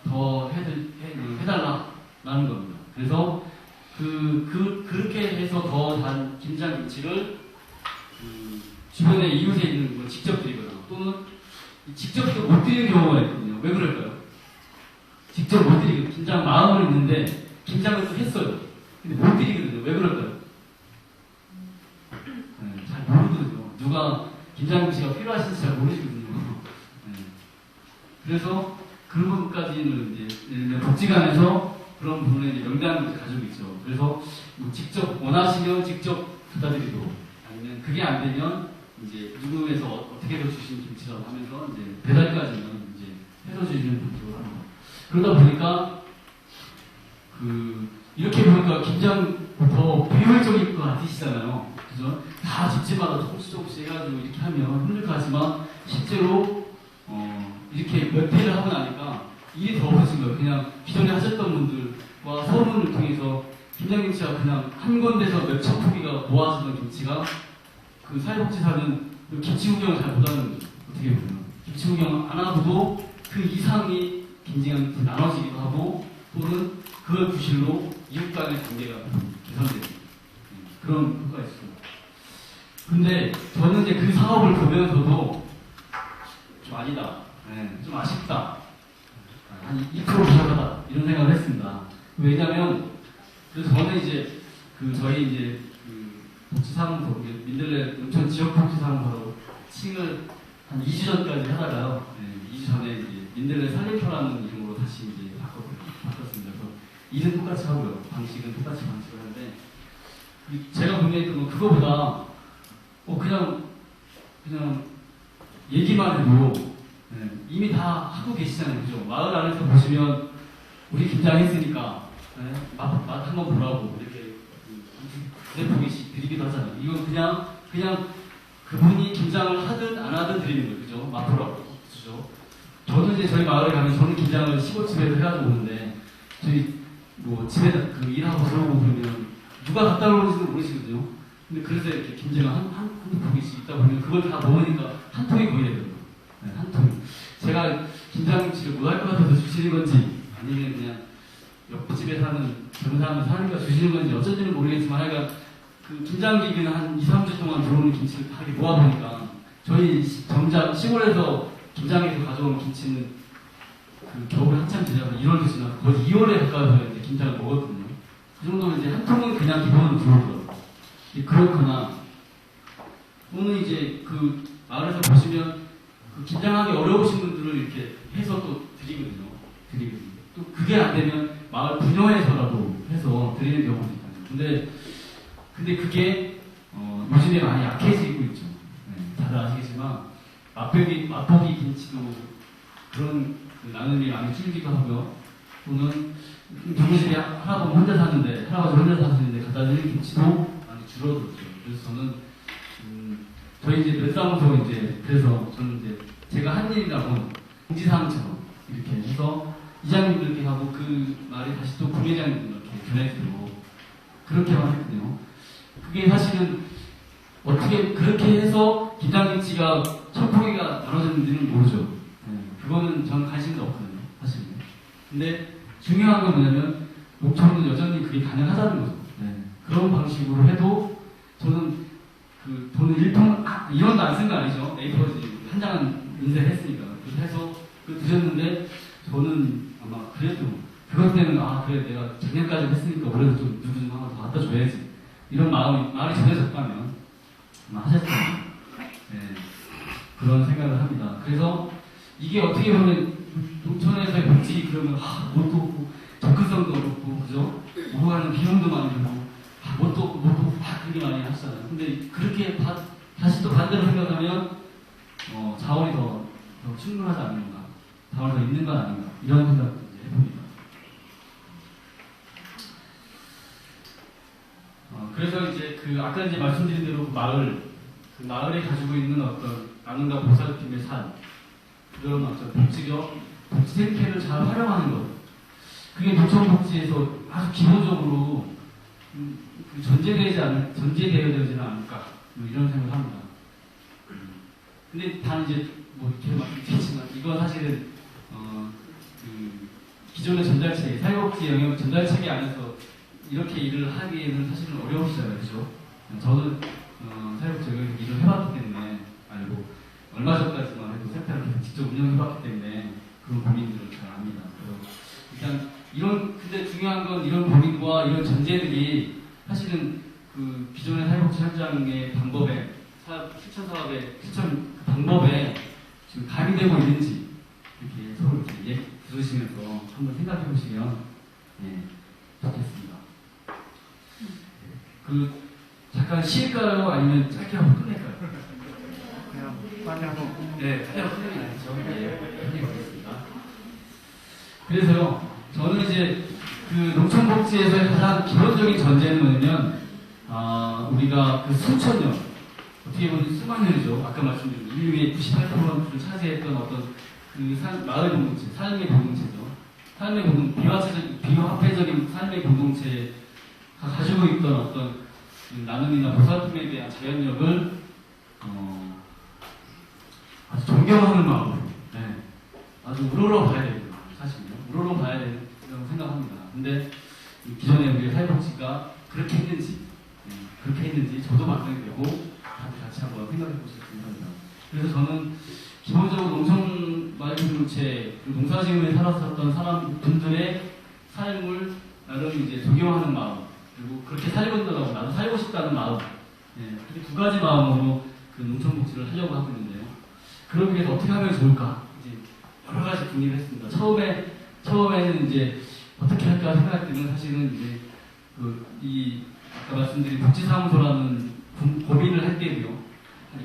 더 해달라라는 겁니다. 그래서 그렇게 해서 더 단 김장김치를 주변에 이웃에 있는 걸 직접 드리거나 또는 직접 못 드리는 경우가 있거든요. 왜 그럴까요? 직접 못 드리거든요. 김장 마음은 있는데 김장을 또 했어요. 근데 못 드리거든요. 왜 그럴까요? 네, 잘 모르거든요. 누가 김장김치가 필요하신지 잘 모르시거든요. 네. 그래서 그런 것까지는 이제 복지관에서 그런 부분에 이제 명단을 가지고 있죠. 그래서 뭐 직접 원하시면 직접 갖다 드리고 아니면 그게 안 되면 이제 누구에서 어떻게 더 주신 김치라고 하면서 이제 배달까지는 이제 해서 주시는 분들로 합니다. 그러다 보니까 이렇게 보니까 김장 더 비효율적일 것 같으시잖아요. 그죠? 다 집집마다 조금씩 해가지고 이렇게 하면 힘들 것 같지만 실제로 이렇게 몇 회를 하고 나니까 일이 더 없어진 거예요. 그냥 기존에 하셨던 분들과 소문을 통해서 김장김치가 그냥 한 군데서 몇천 포기가 모아지던 김치가 그 사회복지사는 김치 구경을 잘 못하는 거죠. 어떻게 보면 김치 구경 안 하고도 그 이상이 김치가 나눠지기도 하고 또는 그걸 구실로 이웃 간의 관계가 개선되는 그런 효과가 있습니다. 근데 저는 이제 그 사업을 보면서도 좀 아니다, 좀 아쉽다, 한 2% 부족하다 이런 생각을 했습니다. 왜냐하면 그래서 저는 이제 저희 이제 복지사무소 민들레 농촌 지역 복지사무소로 칭을 한 2주 전까지 하다가요. 2주 전에 이제 민들레 살림터라는 이름으로 다시 이제 바꿨습니다. 그래서 일은 똑같이 하고요. 방식은 똑같이 방식을 하는데 제가 보기에는 그거보다 그냥 얘기만 해도 이미 다 하고 계시잖아요. 그죠? 마을 안에서 보시면 우리 김장했으니까 맛 한번 보라고 이렇게 네 포기씩 드리기도 하잖아요. 이건 그냥 그분이 김장을 하든 안 하든 드리는 거예요. 그죠? 맛보라고. 그죠? 저도 이제 저희 마을에 가면 저는 김장을 15집에서 해가지고 오는데 저희 뭐 집에 일하고 들어오고 그러면 누가 갖다 놓은지도 모르시거든요. 근데 그래서 이렇게 김장을 한 포기씩 있다 보면 그걸 다 먹으니까 한 통이 거의 되거든요. 한 통. 제가 김장김치를 못할 것 같아서 주시는 건지 아니면 그냥 옆집에 사는 정사하는 사람이가 주시는 건지 어쩐지는 모르겠지만 하여간 그 김장기기는 한 2, 3주 동안 들어오는 김치를 다 이렇게 모아보니까 저희 정작 시골에서 김장해서 가져온 김치는 겨울에 한참 지나서 1월도 지나서 거의 2월에 가까워서 이제 김장을 먹었거든요. 그 정도면 이제 한 통은 그냥 기본으로 들어오더라고요. 그렇거나 또는 이제 마을에서 보시면 김장하기 어려우신 분들을 이렇게 해서 또 드리거든요. 또 그게 안 되면 마을 분여해서라도 해서 드리는 경우도 있거든요. 근데 그게 요즘에 많이 약해지고 있죠. 다들 아시겠지만 맛보기 김치도 그런 나눔이 많이 줄기도 하고요. 또는 누구집에 할아버지 혼자 사시는데 갖다 드리는 김치도 많이 줄어들었죠. 그래서 저는 저희 이제 넷사무소 이제 그래서 저는 이제 제가 한 일이라고 공지사항처럼 이렇게 해서 이장님들께 하고 그 말이 다시 또 부회장님들께 전해드리고 그렇게만 했거든요. 그게 사실은 어떻게 그렇게 해서 김장김치가 천포기가 나눠졌는지는 모르죠. 네, 그거는 전 관심도 없거든요, 사실은. 근데 중요한 건 뭐냐면 목청은 여전히 그게 가능하다는 거죠. 네, 그런 방식으로 해도 저는 그 돈을 1원도 안 쓴 거 아니죠. A4지 한 장은 인쇄했으니까. 그래서 해서 그 드렸는데 저는 아마 그래도 그것 때문에 아 그래 내가 작년까지 했으니까 올해도 좀 누구 좀 하나 더 갖다 줘야지 이런 말이 전해졌다면 아마 하셨을 거예요. 네, 그런 생각을 합니다. 그래서 이게 어떻게 보면 농촌에서의 복지 그러면 뭣도 없고 접근성도 없고 그죠? 오고 가는 비용도 많이 들고 뭣도 없고 그렇게 많이 하시잖아요. 근데 그렇게 다시 또 반대로 생각하면 자원이 더 충분하지 않는가, 자원이 더 있는 건 아닌가 이런 생각도 이제 해봅니다. 그래서 이제 아까 이제 말씀드린 대로 그 마을에 가지고 있는 어떤 나눔과 봉사팀의 산 그런 어떤 복지 생태를 잘 활용하는 것 그게 농촌복지에서 아주 기본적으로 전제되어야 되지는 않을까 이런 생각을 합니다. 근데 단 이제 뭐 이렇게 말씀드리지만 이건 사실은 기존의 전달체계 사회복지 영역 전달체계 안에서 이렇게 일을 하기에는 사실은 어려우시잖아요, 그렇죠? 저는 사회복지 영역에서 일을 해봤기 때문에 알고 얼마 전까지만 해도 센터를 직접 운영해봤기 때문에 그런 고민들을 잘 압니다. 그래서 일단 근데 중요한 건 이런 고민과 이런 전제들이 사실은 그 기존의 사회복지 현장의 방법에 실천 사업의 실천 방법에 지금 가미되고 있는지 이렇게 서로 이렇게 들으시면서 한번 생각해 보시면 좋겠습니다. 잠깐 쉴까요? 아니면 짧게 하고 끝낼까요? 그냥 빨리 하고. 네, 빨리 하고 끝내면 아니죠. 끝내겠습니다. 그래서요, 저는 이제 농촌복지에서의 가장 기본적인 전제는 뭐냐면, 우리가 수천 년, 어떻게 보면 수만 년이죠. 아까 말씀드린 인류의 98%를 차지했던 어떤 마을 공동체, 삶의 공동체죠. 비화폐적인 삶의 공동체가 가지고 있던 어떤 나눔이나 보살핌에 대한 자연력을 아주 존경하는 마음으로, 아주 우러러봐야 됩니다. 사실요. 우러러봐야 된다고 생각합니다. 근데 기존에 우리 사회복지가 그렇게 했는지 저도 막상이 되고 다들 같이 한번 생각해 보셨으면 합니다. 그래서 저는 기본적으로 농촌 마을 공동체, 농사지음에 살았었던 사람분들의 삶을 나름 이제 존경하는 마음, 그리고 그렇게 살고있더라고 나도 살고 싶다는 마음, 그렇게 두 가지 마음으로 농촌복지를 하려고 하고 있는데요. 그러기 위해서 어떻게 하면 좋을까? 이제 여러 가지 궁리를 했습니다. 처음에는 이제 어떻게 할까 생각할 때는 사실은 이제 아까 말씀드린 복지사무소라는 고민을 할 때도요.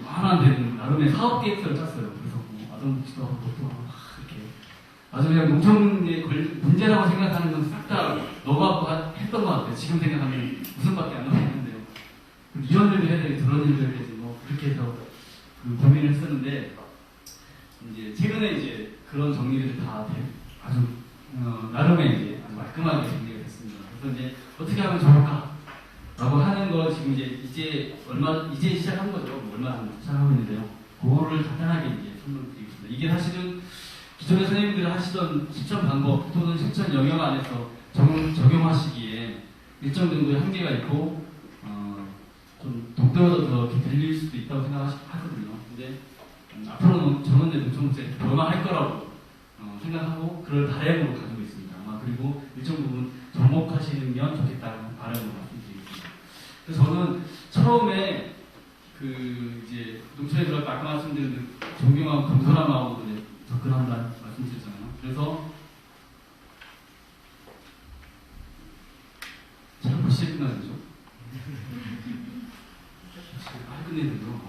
완화한 되는 나름의 사업 계획서를 짰어요. 그래서 아동복지도 하고 그것도 하고 이렇게 아주 그냥 농촌의 문제라고 생각하는 건 싹 다 넣어갖고 했던 것 같아요. 지금 생각하면 웃음밖에 안 나오는데요. 이런 일도 해야 되지 저런 일도 해야 되지 뭐 그렇게 해서 고민을 했었는데 이제 최근에 이제 그런 정리들이 다 아주 나름의 이제 아주 말끔하게 정리가 됐습니다. 그래서 이제 어떻게 하면 좋을까? 라고 하는 거 지금 이제 시작한 거죠. 뭐 얼마 전에 시작하고 있는데요. 그거를 간단하게 이제 설명드리겠습니다. 이게 사실은 기존의 선생님들이 하시던 실천 방법 또는 실천 영역 안에서 적용하시기에 일정 정도의 한계가 있고 좀 독특해서 이렇게 들릴 수도 있다고 생각하거든요. 근데 앞으로는 저는 이제 농촌복지에 변화할 거라고 생각하고 그럴 바람으로 가지고 있습니다. 그리고 일정 부분 접목하시면 좋겠다는 바람으로 말씀드리겠습니다. 그래서 저는 처음에 이제 농촌에 들어갈 아까 말씀드린 존경하고 겸손한 마음으로 이제 접근한다는 말씀드렸잖아요. 그래서 제가 몇 시에 끝나야 되죠? 끝내야 되죠?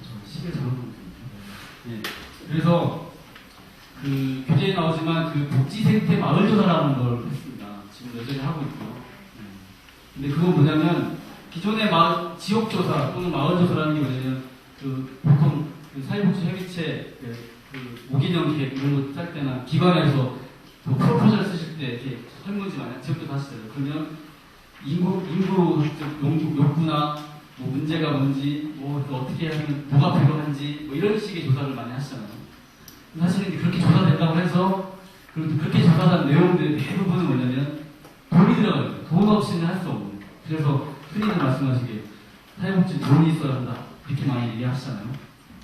저 시계 잘못하고 있거든요. 그래서 교재에 나오지만 복지생태 마을조사라는 걸 했습니다. 지금 여전히 하고 있고요. 근데 그건 뭐냐면 기존의 지역조사 또는 마을조사라는 게 뭐냐면 보통 사회복지 협의체 오기념 계획 이런 거 짤 때나 기관에서 프로포절 쓰실 때 이렇게 설문지 많이 지역도 하시잖아요. 그러면 인구 욕구나 뭐 문제가 뭔지 뭐 어떻게 하면 뭐가 필요한지 뭐 이런 식의 조사를 많이 하시잖아요. 사실은 그렇게 조사된다고 해서 그렇게 조사한 내용들의 대부분은 뭐냐면 돈이 들어가요. 돈 없이는 할 수 없는. 그래서 흔히들 말씀하시기에 사회복지 돈이 있어야 한다 이렇게 많이 얘기하시잖아요.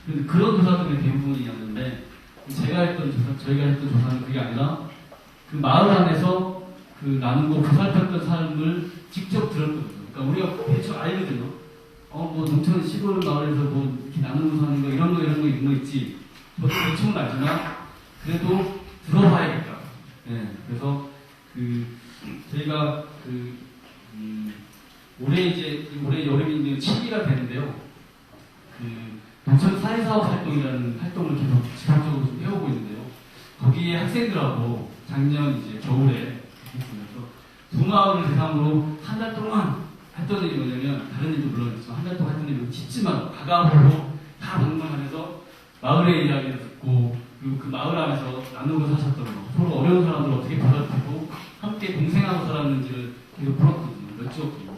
그런데 그런 조사들의 대부분이었는데 저희가 했던 조사는 그게 아니라 그 마을 안에서 나누고 보살폈던 사람을 직접 들었거든요. 그러니까 우리가 대충 알거든요. 뭐 농촌 시골 마을에서 뭐 이렇게 나누고 사는 거 이런 거 이런 거 있지. 저도 대충은 알지만 그래도 들어봐야겠다. 네, 그래서 저희가 올해 여름이 이제 7기가 되는데요. 농촌 사회사업 활동이라는 활동을 계속 지속적으로 좀 해오고 있는데요. 거기에 학생들하고 작년 이제 겨울에 두 마을을 대상으로 한 달 동안 했던 일이 뭐냐면 다른 일도 물론 있지만 한 달 동안 했던 일이 집집마다 가가보고 다 방문하면서 마을의 이야기를 듣고 그리고 그 마을 안에서 나누고 사셨던 거 서로 어려운 사람들 어떻게 보살피고 함께 동생하고 살았는지를 계속 풀었거든요. 여쭈었거든요.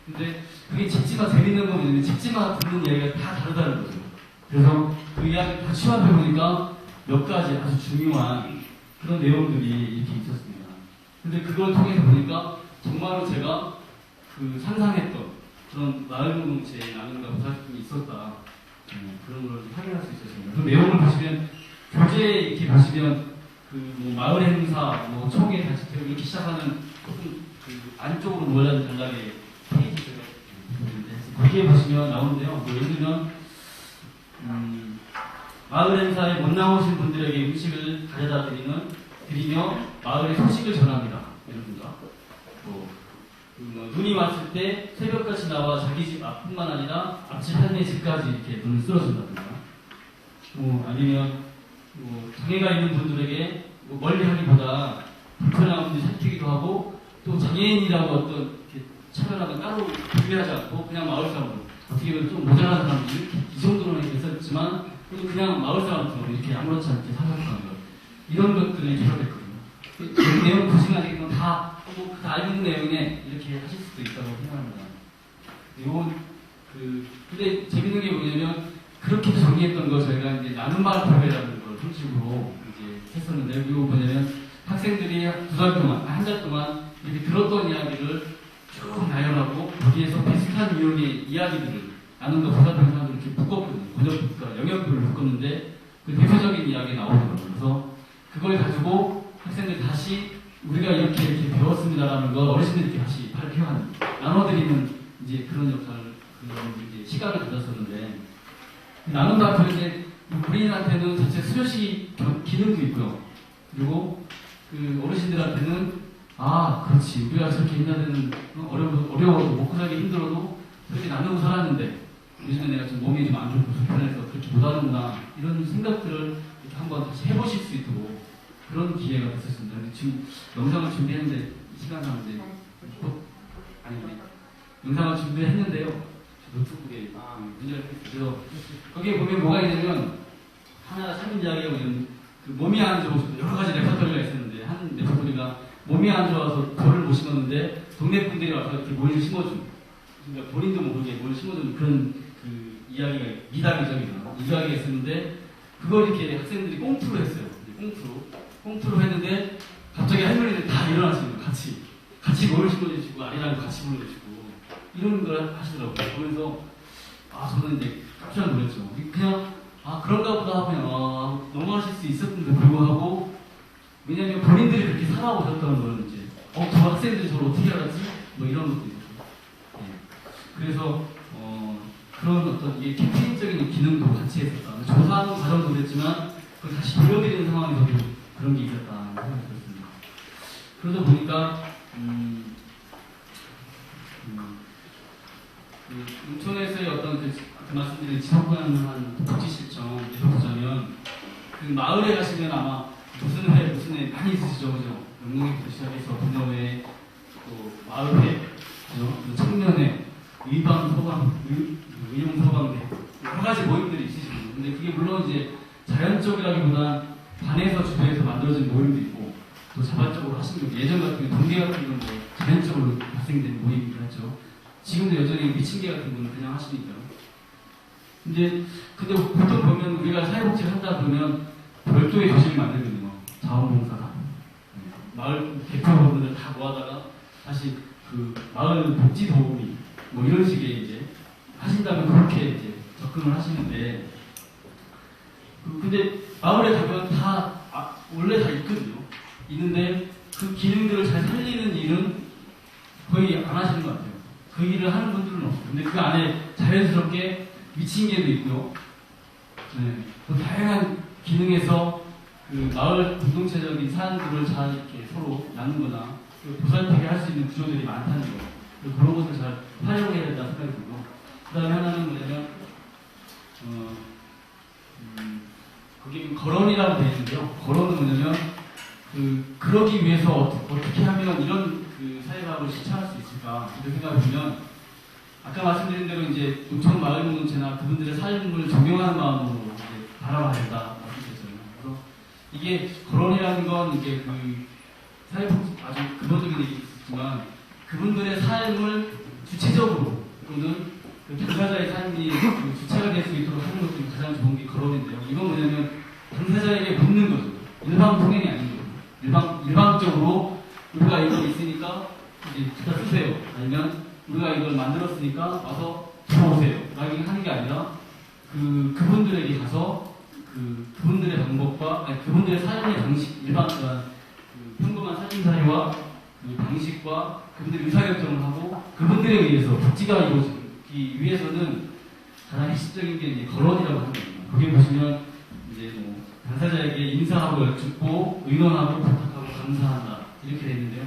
근데 그게 집집마다 재밌는 건 있는데 집집마다 듣는 이야기가 다 다르다는 거죠. 그래서 그 이야기를 다 취합해보니까 몇 가지 아주 중요한 그런 내용들이 이렇게 있었습니다. 근데 그걸 통해서 보니까 정말로 제가 상상했던 그런 마을 공동체의 나눔과 보살핌이 있었다. 그런 걸 확인할 수 있었습니다. 그 내용을 보시면 교재에 이렇게 보시면 뭐 마을 행사, 뭐 총회 단체회 이렇게 시작하는 조금 안쪽으로 모여진 단락의 페이지가 있는데 거기에 보시면 나오는데요. 뭐 예를 들면 마을 행사에 못 나오신 분들에게 음식을 가져다 드리며 마을의 소식을 전합니다. 이런가. 눈이 왔을 때 새벽같이 나와 자기 집 앞뿐만 아니라 앞집 할매 집까지 이렇게 눈을 쓸어준다든가. 아니면 장애가 있는 분들에게 멀리 하기보다 불편한 분들 살피기도 하고 또 장애인이라고 어떤 이렇게 차별하거나 따로 분리하지 않고 그냥 마을 사람으로 어떻게 보면 좀 모자란 사람들이 이 정도로는 있었지만 그냥 마을 사람처럼 이렇게 아무렇지 않게 살아가는 것 이런 것들이 결합됐거든요. 그 내용 보시면 알겠지만 다 알고 있는 내용에 이렇게 하실 수도 있다고 생각합니다. 근데 재밌는 게 뭐냐면 그렇게 정리했던 거 저희가 이제 나눔 발표회라는 걸 형식으로 이제 했었는데 그리고 뭐냐면 학생들이 한 달 동안 이렇게 들었던 이야기를 쭉 나열하고 거기에서 비슷한 유형의 이야기들을 나눔과 보살펴 사람들을 이렇게 묶었거든요. 그러니까 영역별로 묶었는데 그 대표적인 이야기 나오더라고요. 그래서 그걸 가지고 학생들 다시 우리가 이렇게 배웠습니다라는 걸 어르신들께 다시 발표하는, 나눠드리는 이제 그런 역할을, 그런 이제 시간을 가졌었는데, 나눔 발표 이제 우리한테는 자체 수료식 기능도 있고요. 그리고 그 어르신들한테는 그렇지. 우리가 저렇게 옛날에는 어려워도 먹고 살기 힘들어도 그렇게 나누고 살았는데 요즘에 내가 좀 몸이 좀 안 좋고 불편해서 그렇게 못하는구나. 이런 생각들을 이렇게 한번 다시 해보실 수 있도록 그런 기회가 됐었습니다. 근데 지금 영상을 준비했는데 시간상 이제 영상을 준비했는데요. 노트북에 문제가 있어서 거기에 보면 뭐가 있냐면 하나 사진 이야기가 보면 그 몸이 안 좋아서 여러 가지 레퍼토리가 있었는데 한 레퍼토리가 몸이 안 좋아서 돌을 못 심었는데 동네 분들이 와서 이렇게 모이를 심어준, 그러니까 본인도 모르게 모이를 심어준 그런 그 이야기가 미담이죠. 이야기가 있었는데 그걸 이렇게 학생들이 꽁투로 했어요. 꽁투로 했는데 갑자기 할머니들 다 일어나시는 거예요. 같이 모이를 심어주시고 아리랑도 같이 불러주시고 이런 걸 하시더라고요. 보면서 저는 이제 깜짝 놀랐죠. 그냥 그런가 보다 하면 넘어가실 수 있었는데 불구하고, 왜냐면 본인들이 그렇게 살아오셨다는 걸 이제 저 학생들이 저를 어떻게 알았지? 뭐 이런 것도 있고. 그래서 그런 어떤 이게 캠페인적인 기능도 같이 했었다. 조사하는 과정도 그랬지만 그걸 다시 보여드리는 상황에서도 그런 게 있었다 생각이 들었습니다. 그러다 보니까 농촌에서의 어떤 그 말씀드린 지속가능한 복지 실정을 보자면 그 마을에 가시면 아마 무슨 회 많이 있으시죠, 그죠? 영농회부터 시작해서 분녀회, 또 마을회, 그죠? 청년회, 의용 소방대, 여러 가지 모임들이 있으시고, 근데 그게 물론 이제 자연적이라기보다 반에서 주도해서 만들어진 모임도 있고, 또 자발적으로 하신 거, 예전 같은 동계 같은 건 뭐 자연적으로 발생된 모임이긴 하죠. 지금도 여전히 미친개 같은 건 그냥 하시니까요. 근데 보통 보면 우리가 사회복지를 한다 그러면 별도의 조직을 만들거든요. 자원봉사가. 마을 대표분들 다 모아다가 다시 그 마을 복지 도우미 뭐 이런 식의 이제 하신다면 그렇게 이제 접근을 하시는데 근데 마을에 가면 다 원래 다 있거든요. 있는데 그 기능들을 잘 살리는 일은 거의 안 하시는 것 같아요. 그 일을 하는 분들은 없어요. 근데 그 안에 자연스럽게 미친 개도 있고요. 네. 또 다양한 기능에서 그 마을 공동체적인 사안들을 잘 이렇게 서로 나누거나 보살피게 할 수 있는 구조들이 많다는 거. 그런 것을 잘 활용해야 된다 생각이 들고. 그 다음에 하나는 뭐냐면, 거기 거론이라고 되어 있는데요. 거론은 뭐냐면, 그러기 위해서 어떻게 하면 이런 그 사회과학을 실천할 수 있을까. 이렇게 생각해보면, 아까 말씀드린 대로 이제 농촌 마을 공동체나 그분들의 삶을 존경하는 마음으로 이제 바라봐야 된다. 말씀드렸잖아요. 그래서 이게 거론이라는 건 이게 그 사회복지 아주 근본적인 얘기지만 그분들의 삶을 주체적으로 또는 그 당사자의 삶이 그 주체가 될 수 있도록 하는 것 중에 가장 좋은 게 거론인데요. 이건 뭐냐면 당사자에게 묻는 거죠. 일방 통행이 아닌 거죠. 일방적으로 우리가 이거 있으니까 이제 기타 쓰세요. 아니면 우리가 이걸 만들었으니까 와서 들어오세요. 라고 하는 게 아니라 그분들에게 가서 그분들의 방법과 그분들의 삶의 방식, 평범한 삶사회와 그 방식과 그분들이 의사결정을 하고 그분들에 의해서 복지가 이루어지기 위해서는 가장 핵심적인 게 이제 거론이라고 하는 겁니다. 거기에 보시면 이제 뭐 당사자에게 인사하고 여쭙고 의논하고 부탁하고 감사한다 이렇게 되어 있는데요.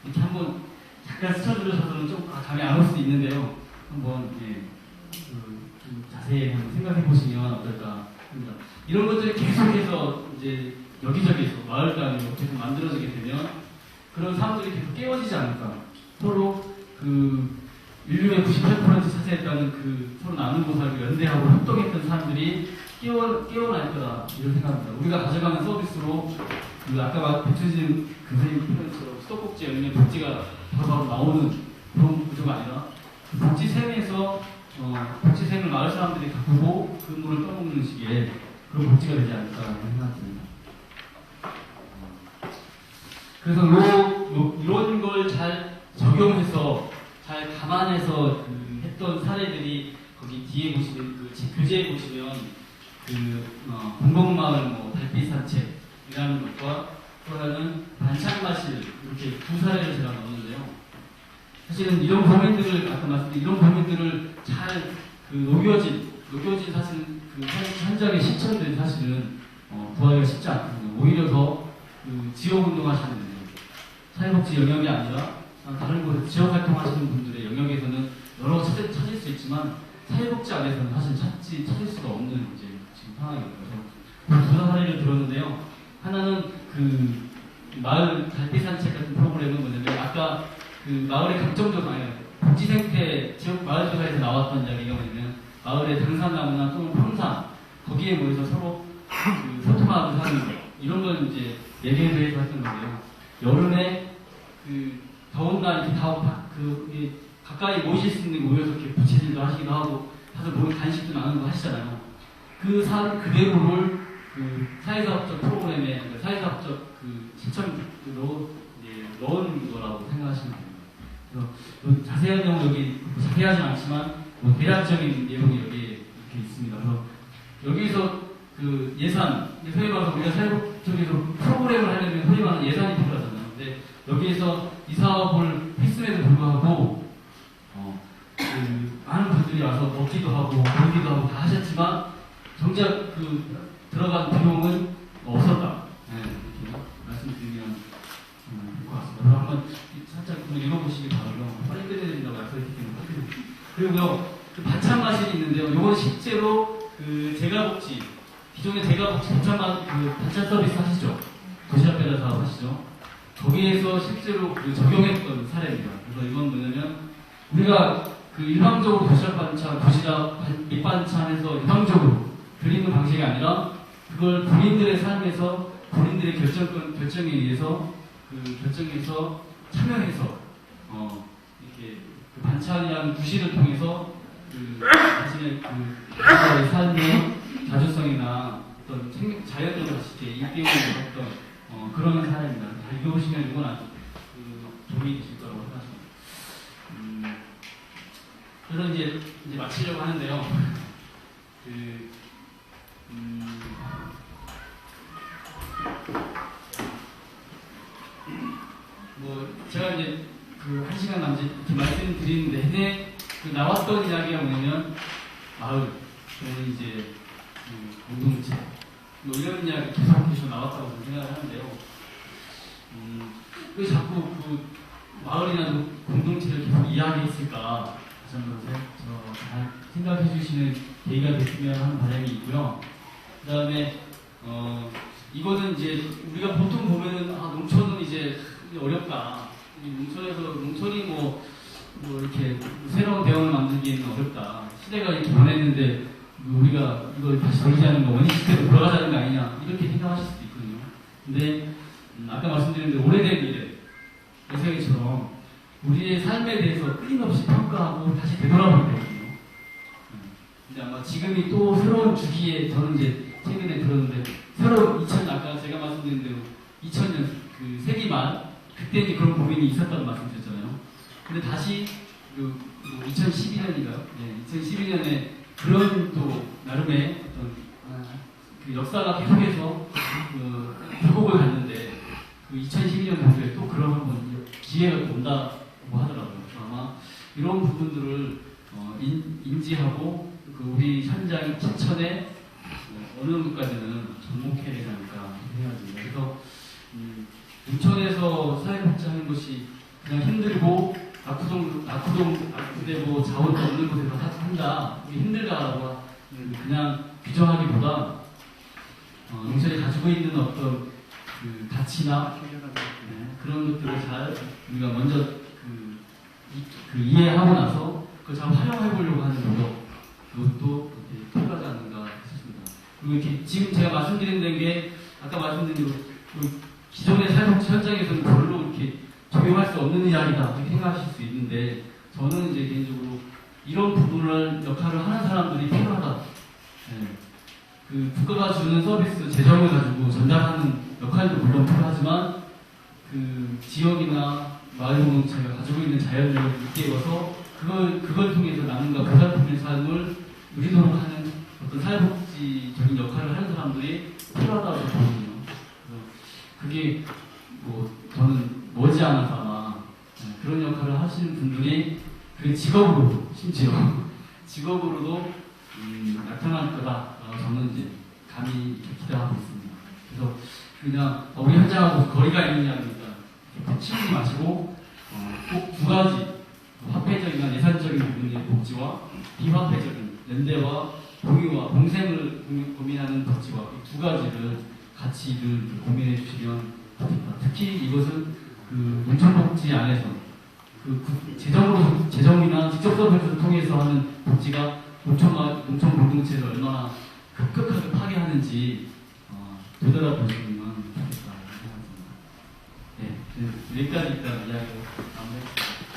이렇게 한번 잠깐 스쳐들으셔서는 좀 감이 안 올 수도 있는데요. 한번 좀 자세히 한번 생각해 보시면 어떨까 합니다. 이런 것들이 계속해서 이제 여기저기서 마을 단위로 계속 만들어지게 되면 그런 사람들이 계속 깨어지지 않을까. 서로 인류의 98% 차지했다는 서로 나눈 보살을 연대하고 협동했던 사람들이 깨어날 거다 이런 생각합니다. 우리가 가져가는 서비스로 아까 백춘진 선생님 표현처럼 수도꼭지 열면 복지가 바로 나오는 그런 구조가 아니라 복지샘에서 복지샘을 마을 사람들이 가꾸고 그 물을 떠먹는 식의 그런 복지가 되지 않을까라는 생각이 듭니다. 그래서 이런 걸 잘 적용해서 잘 감안해서 했던 사례들이 거기 뒤에 보시면 교재에 보시면 공공마을 달빛 산책이라는 것과 또 하나는 반찬마실 이렇게 두 사례를 제가 넣었는데요. 사실은 이런 범인들을 아까 말씀드린 이런 범인들을 잘 녹여진 사실은 현장에 실천된 사실은 구하기가 쉽지 않거든요. 오히려 더 지역운동하시는 분들 사회복지 영역이 아니라 다른 곳에 지역활동하시는 분들의 영역에서는 여러 찾을 수 있지만 사회복지 안에서는 사실 찾을 수가 없는 이제 지금 상황이거든요. 두 사례를 들었는데요. 하나는 마을 달빛 산책 같은 프로그램은 뭐냐면 아까 마을의 강점적으로 복지 생태 지역 마을 조사에서 나왔던 이야기가 뭐냐면 마을의 당산나무나 또는 평상 거기에 모여서 서로 소통하고 하는 거 이런 걸 이제 얘기해서 했던 건데요. 여름에 더운 날 이렇게 가까이 모이실 수 있는 모여서 이렇게 부채질도 하시기도 하고 다들 모여 간식도 나누고 하시잖아요. 그 사람 그대로를 사회사업적 프로그램에 사회사업적 실천으로 넣은 거라고 생각하시면 됩니다. 그래서 자세한 내용 여기 자세하진 않지만 대략적인 내용이 여기 이렇게 있습니다. 그래서 여기서 예산, 소위 말해서 우리가 사회복지에서 프로그램을 하려면 소위 말하는 예산이 필요하잖아요. 근데 여기에서 이 사업을 했음에도 불구하고 많은 분들이 와서 먹기도 하고 보기도 하고 다 하셨지만 정작 들어간 비용은 없었다. 네, 이렇게 말씀드리면 될 것 같습니다. 그럼 한번 살짝 읽어보시기 바라고요. 빨리 끝내야 된다고 약속했기 때문에. 그리고요, 반찬마실이 있는데요. 이건 실제로 재가복지, 기존의 재가복지 반찬 서비스 하시죠? 도시락 배달 사업 하시죠? 거기에서 실제로 적용했던 사례입니다. 그래서 이건 뭐냐면 우리가 그 일방적으로 도시락 반찬, 밑반찬에서 일방적으로 드리는 방식이 아니라 그걸 본인들의 삶에서 본인들의 결정에 의해서 그 결정에서 참여해서 이렇게 그 반찬이라는 구실을 통해서 그 자신의 그 삶의 자주성이나 어떤 자연적으로 다시 이렇게 일깨우는 어떤 그런 사람입니다. 잘 읽어보시면 이건 아주 도움이 되실 거라고 생각합니다. 그래서 이제 마치려고 하는데요. 제가 이제 그 1시간 남짓 이렇게 말씀드리는 내내 나왔던 이야기가 뭐냐면 마을, 또는 이제 공동체, 뭐 이런 이야기 계속 나왔다고 저는 생각을 하는데요. 왜 자꾸 그 마을이나 공동체를 계속 이야기했을까? 다시 한번 잘 생각해 주시는 계기가 됐으면 하는 바람이 있고요. 그 다음에, 이거는 이제 우리가 보통 보면은, 농촌은 이제 어렵다. 농촌이 뭐 이렇게 새로운 대원을 만들기에는 어렵다. 시대가 이렇게 변했는데, 우리가 이걸 다시 돌리자는 거, 원인 시대로 돌아가자는 거 아니냐. 이렇게 생각하실 수도 있거든요. 근데, 아까 말씀드린 대로 오래된 미래, 에세이처럼 우리의 삶에 대해서 끊임없이 평가하고 다시 되돌아보게 되거든요. 근데 아마 지금이 또 새로운 주기에 저는 이제 최근에 들었는데 새로운 아까 제가 말씀드린 대로 2000년 그 세기 말 그때 이제 그런 고민이 있었다는 말씀드렸잖아요. 근데 다시 2012년인가요? 네, 2012년에 그런 또 나름의 어떤 그 역사가 계속해서 회복을 갔는데 그 2012년 당시에 또 그런 한번 기회가 온다고 하더라고요. 아마 이런 부분들을 인지하고 그 우리 현장 실천에 어느 정도까지는 접목해야 되지 않을까 생각합니다. 그래서 농촌에서 사회복지하는 것이 그냥 힘들고 아프되고 자원도 없는 곳에서 한다, 힘들다라고 그냥 규정하기보다 농촌이 가지고 있는 어떤 그 가치나 그런 것들을 잘 우리가 먼저 이해하고 나서 그걸 잘 활용해 보려고 하는 노력, 그것도 필요하지 않는가 싶습니다. 그리고 이렇게 지금 제가 말씀드린 게 아까 말씀드린 대로 기존의 삶 현장에서는 별로 이렇게 적용할 수 없는 이야기다 이렇게 생각하실 수 있는데 저는 이제 개인적으로 이런 부분을 역할을 하는 사람들이 필요하다. 그 국가가 주는 서비스 재정을 가지고 전달하는 역할도 물론 필요하지만 그 지역이나 마을 공동체가 가지고 있는 자연을 일깨워서 그걸 통해서 남과 보살피는 삶을 누리도록 하는 어떤 사회복지적인 역할을 하는 사람들이 필요하다고 보거든요. 그게 저는 머지않아서 아마 그런 역할을 하시는 분들이 그 직업으로 심지어 직업으로도 나타날 거다라고 저는 이제 감히 기대하고 있습니다. 그래서 그냥 우리 현장하고 거리가 있는 이야기니까 치우지 마시고 꼭 두 가지 화폐적이나 예산적인 부분의 복지와 비화폐적인 연대와 공유와 공생을 고민하는 복지와 이 두 가지를 같이 고민해 주시면 좋겠다. 특히 이것은 그 농촌복지 안에서 재정이나 직접 서비스를 통해서 하는 복지가 농촌 공동체를 얼마나 급격하게 파괴하는지 되돌아보시면 좋겠다 생각합니다. 네, 여기까지 일단 이야기를 마무리하겠습니다.